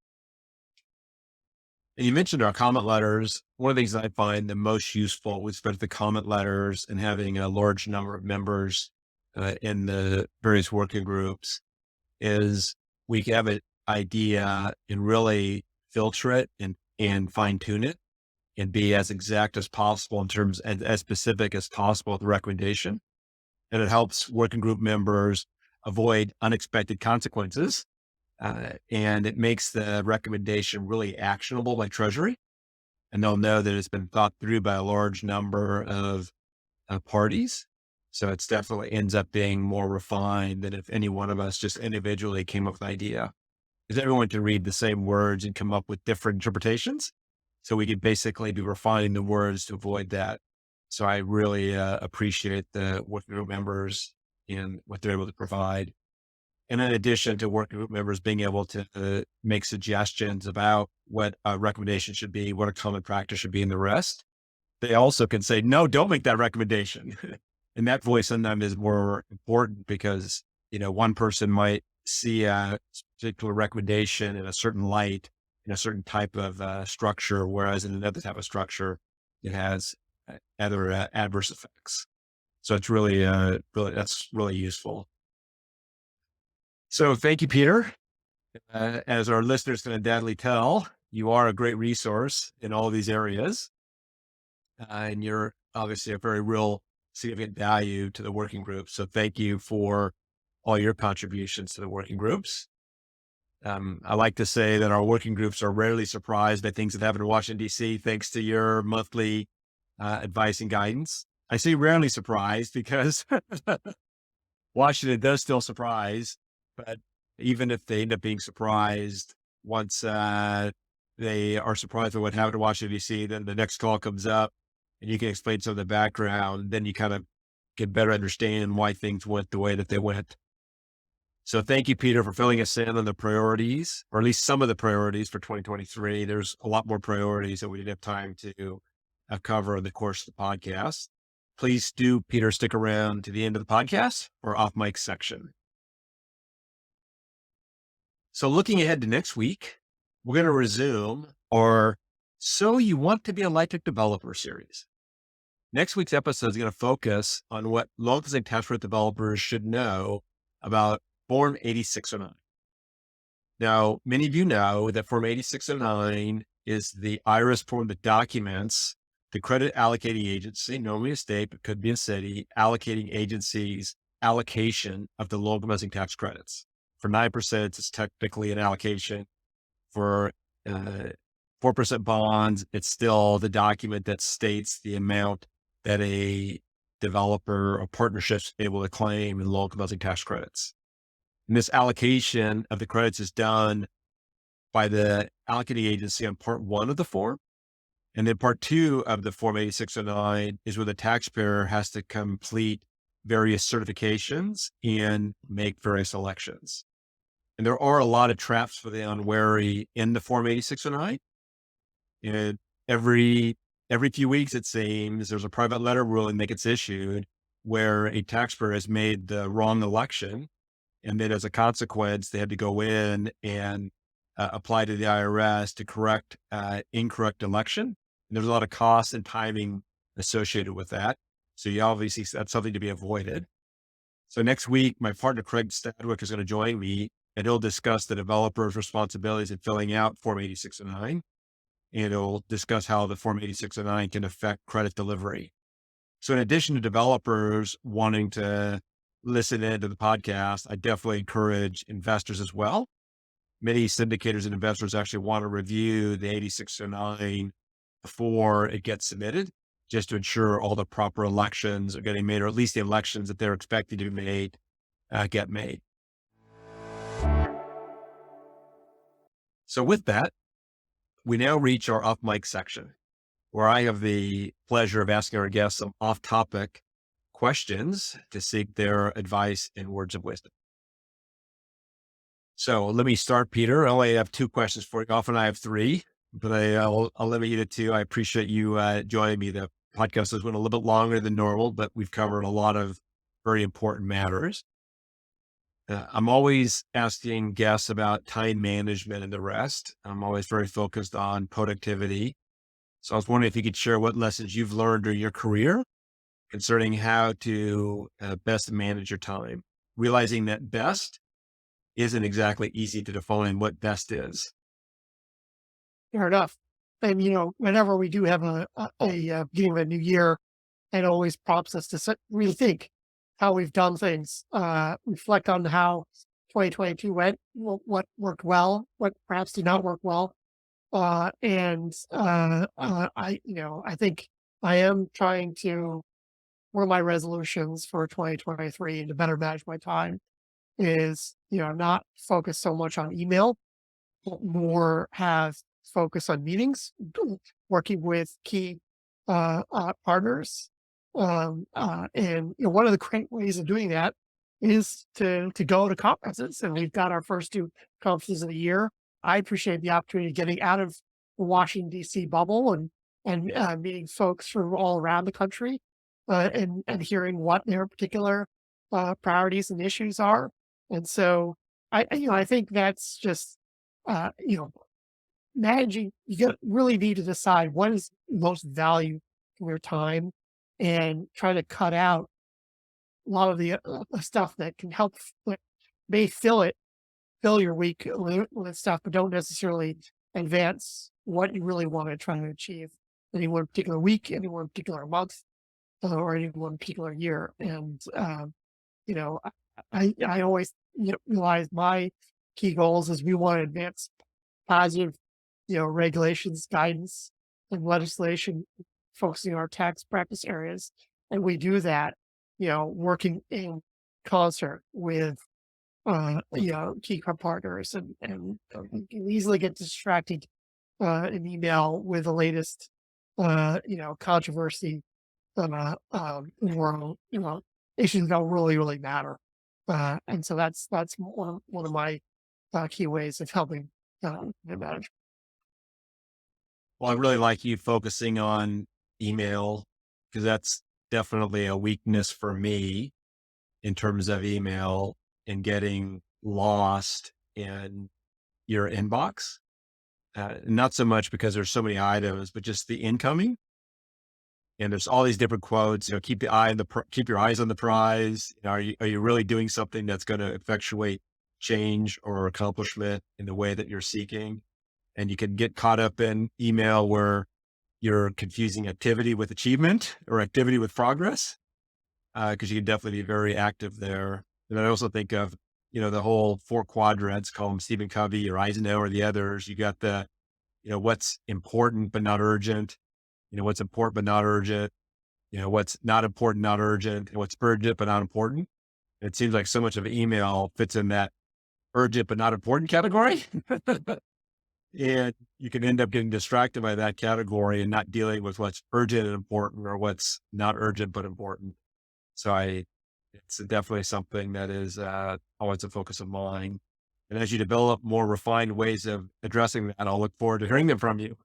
And you mentioned our comment letters. One of the things that I find the most useful with respect to the comment letters and having a large number of members in the various working groups is we have an idea and really filter it and fine tune it and be as exact as possible in terms and as specific as possible with the recommendation. And it helps working group members avoid unexpected consequences. And it makes the recommendation really actionable by Treasury. And they'll know that it's been thought through by a large number of parties. So it's definitely ends up being more refined than if any one of us just individually came up with an idea. Because everyone can read the same words and come up with different interpretations. So we could basically be refining the words to avoid that. So I really appreciate the working group members and what they're able to provide. And in addition to working group members being able to make suggestions about what a recommendation should be, what a common practice should be, and the rest, they also can say, no, don't make that recommendation. And that voice sometimes is more important because, one person might see a particular recommendation in a certain light in a certain type of structure, whereas in another type of structure, it has other adverse effects. So it's that's really useful. So thank you, Peter. As our listeners can undoubtedly tell, you are a great resource in all these areas. And you're obviously a very real significant value to the working groups. So thank you for all your contributions to the working groups. I like to say that our working groups are rarely surprised by things that happen in Washington, D.C., thanks to your monthly advice and guidance. I say rarely surprised because Washington does still surprise, but even if they end up being surprised, once they are surprised by what happened in Washington, D.C., then the next call comes up and you can explain some of the background, then you kind of get better understand why things went the way that they went. So thank you, Peter, for filling us in on the priorities, or at least some of the priorities for 2023. There's a lot more priorities that we didn't have time to cover in the course of the podcast. Please do, Peter, stick around to the end of the podcast for off mic section. So looking ahead to next week, we're going to resume our So You Want to Be a LIHTC Developer series. Next week's episode is going to focus on what loan closing tax credit developers should know about Form 8609. Now, many of you know that Form 8609 is the IRS form that documents the credit allocating agency, normally a state, but could be a city, allocating agencies' allocation of the loan closing tax credits. For 9%, it's technically an allocation. For 4% bonds, it's still the document that states the amount that a developer or partnership is able to claim in loan closing tax credits. And this allocation of the credits is done by the allocating agency on part 1 of the form. And then part 2 of the Form 8609 is where the taxpayer has to complete various certifications and make various elections. And there are a lot of traps for the unwary in the Form 8609. And every few weeks, it seems, there's a private letter ruling that gets issued where a taxpayer has made the wrong election. And then as a consequence, they had to go in and apply to the IRS to correct incorrect election. And there's a lot of costs and timing associated with that. So you obviously, that's something to be avoided. So next week, my partner, Craig Stadwick, is going to join me and he'll discuss the developer's responsibilities in filling out Form 8609. And he'll discuss how the Form 8609 can affect credit delivery. So in addition to developers wanting to listen into the podcast, I definitely encourage investors as well. Many syndicators and investors actually want to review the 8609 before it gets submitted, just to ensure all the proper elections are getting made, or at least the elections that they're expecting to be made get made. So with that, we now reach our off mic section, where I have the pleasure of asking our guests some off-topic questions to seek their advice and words of wisdom. So let me start, Peter. I only have 2 questions for you. Often I have 3, but I'll limit you to 2. I appreciate you joining me. The podcast has went a little bit longer than normal, but we've covered a lot of very important matters. I'm always asking guests about time management and the rest. I'm always very focused on productivity. So I was wondering if you could share what lessons you've learned during your career concerning how to best manage your time, realizing that best isn't exactly easy to define what best is. Fair enough. And, whenever we do have a beginning of a new year, it always prompts us to rethink how we've done things, reflect on how 2022 went, what worked well, what perhaps did not work well. I think I am trying to, one of my resolutions for 2023 and to better manage my time is, not focus so much on email, but more have focus on meetings, working with key partners. And one of the great ways of doing that is to go to conferences. And we've got our first 2 conferences of the year. I appreciate the opportunity of getting out of the Washington, D.C. bubble and meeting folks from all around the country and hearing what their particular priorities and issues are. And so I think that's just, managing, really need to decide what is most value from your time and try to cut out a lot of the stuff that can help, like, may fill your week with stuff, but don't necessarily advance what you really want to try to achieve any one particular week, any one particular month, or any one particular year. And you know, I always realize my key goals is we want to advance positive, regulations, guidance, and legislation focusing on our tax practice areas. And we do that, working in concert with, key partners, and you can easily get distracted in email with the latest, controversy, or, issues that really, really matter. And so that's one of my key ways of helping the manager. Well, I really like you focusing on email because that's definitely a weakness for me in terms of email and getting lost in your inbox. Not so much because there's so many items, but just the incoming. And there's all these different quotes. Keep keep your eyes on the prize. Are you really doing something that's going to effectuate change or accomplishment in the way that you're seeking? And you can get caught up in email where you're confusing activity with achievement or activity with progress, because you can definitely be very active there. And I also think of, the whole four quadrants, call them Stephen Covey or Eisenhower or the others. You got what's important but not urgent, what's important but not urgent, what's not important, not urgent, and what's urgent but not important. It seems like so much of email fits in that urgent but not important category. And you can end up getting distracted by that category and not dealing with what's urgent and important or what's not urgent but important. So it's definitely something that is always a focus of mine. And as you develop more refined ways of addressing that, I'll look forward to hearing them from you.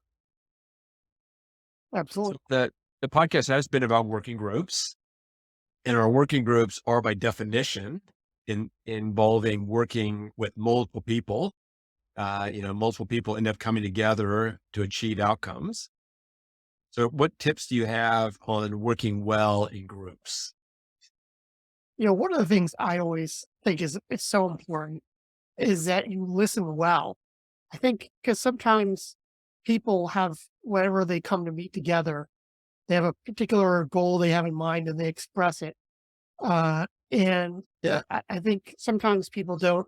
Absolutely. So the podcast has been about working groups, and our working groups are by definition involving working with multiple people. Multiple people end up coming together to achieve outcomes. So what tips do you have on working well in groups? One of the things I always think is it's so important is that you listen well. I think because sometimes people have, whenever they come to meet together, they have a particular goal they have in mind and they express it. And Yeah. I think sometimes people don't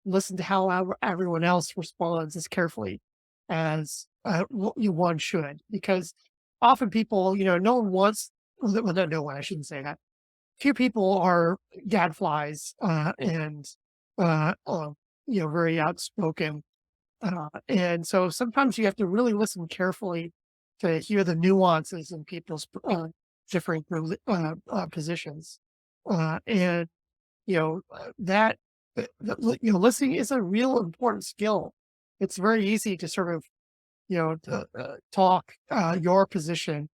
listen to how everyone else responds as carefully as one should, because often people, no one wants, well, not no one, I shouldn't say that. Few people are gadflies, and, very outspoken. And so sometimes you have to really listen carefully to hear the nuances in people's different positions. And, that, listening is a real important skill. It's very easy to sort of, talk your position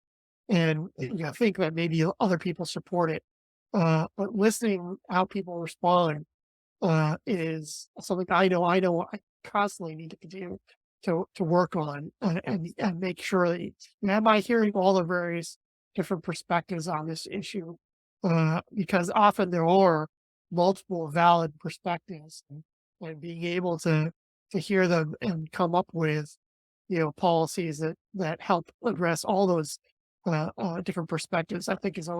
and, think that maybe other people support it. But listening how people respond is something I constantly need to continue to work on, and make sure that am I hearing all the various different perspectives on this issue, because often there are multiple valid perspectives, and being able to hear them and come up with policies that help address all those different perspectives, I think is a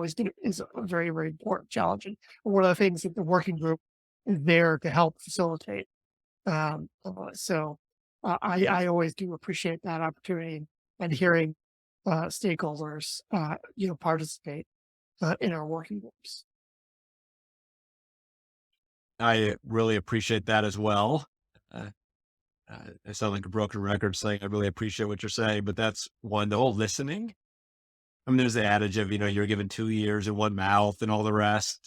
very, very important challenge, and one of the things that the working group is there to help facilitate. I always do appreciate that opportunity and hearing stakeholders, participate in our working groups. I really appreciate that as well. Uh, I sound like a broken record saying I really appreciate what you're saying, but that's one, the whole listening. I mean, there's the adage of, you're given 2 ears and 1 mouth and all the rest,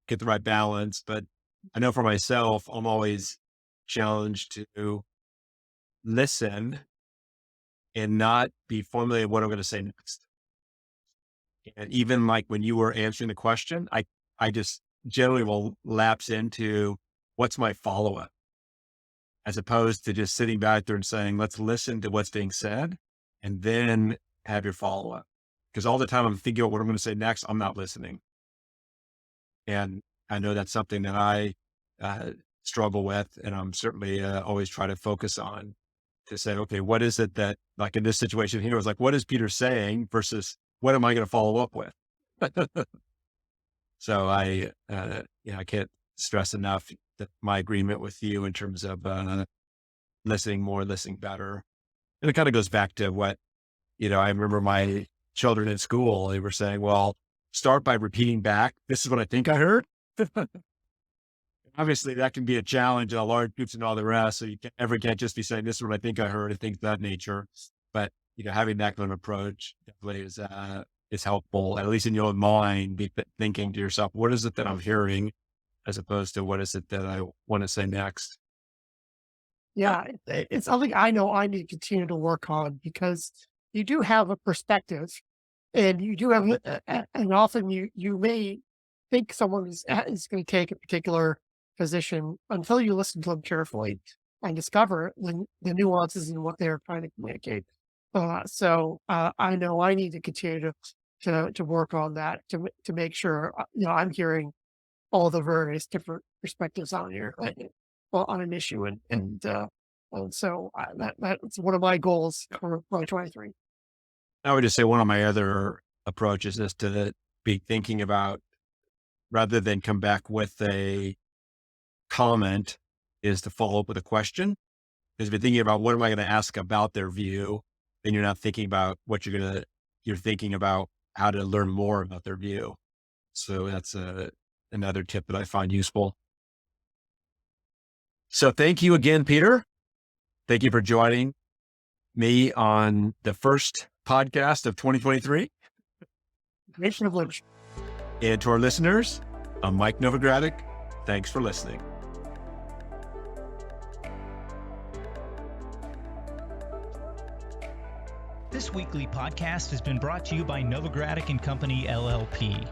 get the right balance. But I know for myself, I'm always challenged to listen and not be formulating what I'm going to say next. And even like when you were answering the question, I just generally will lapse into what's my follow-up. as opposed to just sitting back there and saying, let's listen to what's being said and then have your follow-up. Because all the time I'm thinking about what I'm going to say next, I'm not listening. And I know that's something that I struggle with, and I'm certainly always try to focus on to say, okay, what is it that, like in this situation here, it was like, what is Peter saying versus what am I going to follow up with? So I can't stress enough that my agreement with you in terms of listening more, listening better. And it kind of goes back to what, I remember my children in school, they were saying, well, start by repeating back. This is what I think I heard. Obviously that can be a challenge in a large groups and all the rest. So you can't just be saying, this is what I think I heard and things of that nature. But, having that kind of approach definitely is helpful, at least in your own mind, be thinking to yourself, what is it that I'm hearing as opposed to what is it that I want to say next? Yeah, it's something I know I need to continue to work on because you do have a perspective and you do have, and often you may think someone is going to take a particular position until you listen to them carefully and discover the nuances in what they're trying to communicate. So I know I need to continue to work on that to make sure I'm hearing all the various different perspectives on here on an issue, and so that's one of my goals for 2023. I would just say one of my other approaches is to be thinking about, rather than come back with a comment, is to follow up with a question. Because if you're thinking about what am I going to ask about their view, then you're not thinking about what you're thinking about how to learn more about their view. So that's another tip that I find useful. So thank you again, Peter. Thank you for joining me on the first podcast of 2023. Great privilege. And to our listeners, I'm Mike Novogradac. Thanks for listening. This weekly podcast has been brought to you by Novogradac and Company, LLP.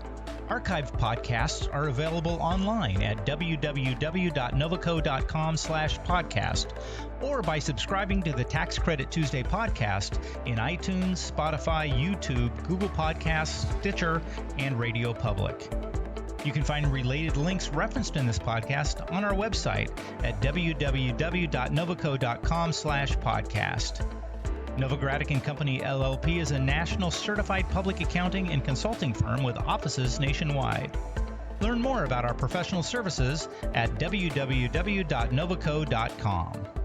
Archived podcasts are available online at www.novoco.com/podcast or by subscribing to the Tax Credit Tuesday podcast in iTunes, Spotify, YouTube, Google Podcasts, Stitcher, and Radio Public. You can find related links referenced in this podcast on our website at www.novoco.com/podcast. Novogradac and Company, LLP is a national certified public accounting and consulting firm with offices nationwide. Learn more about our professional services at www.novoco.com.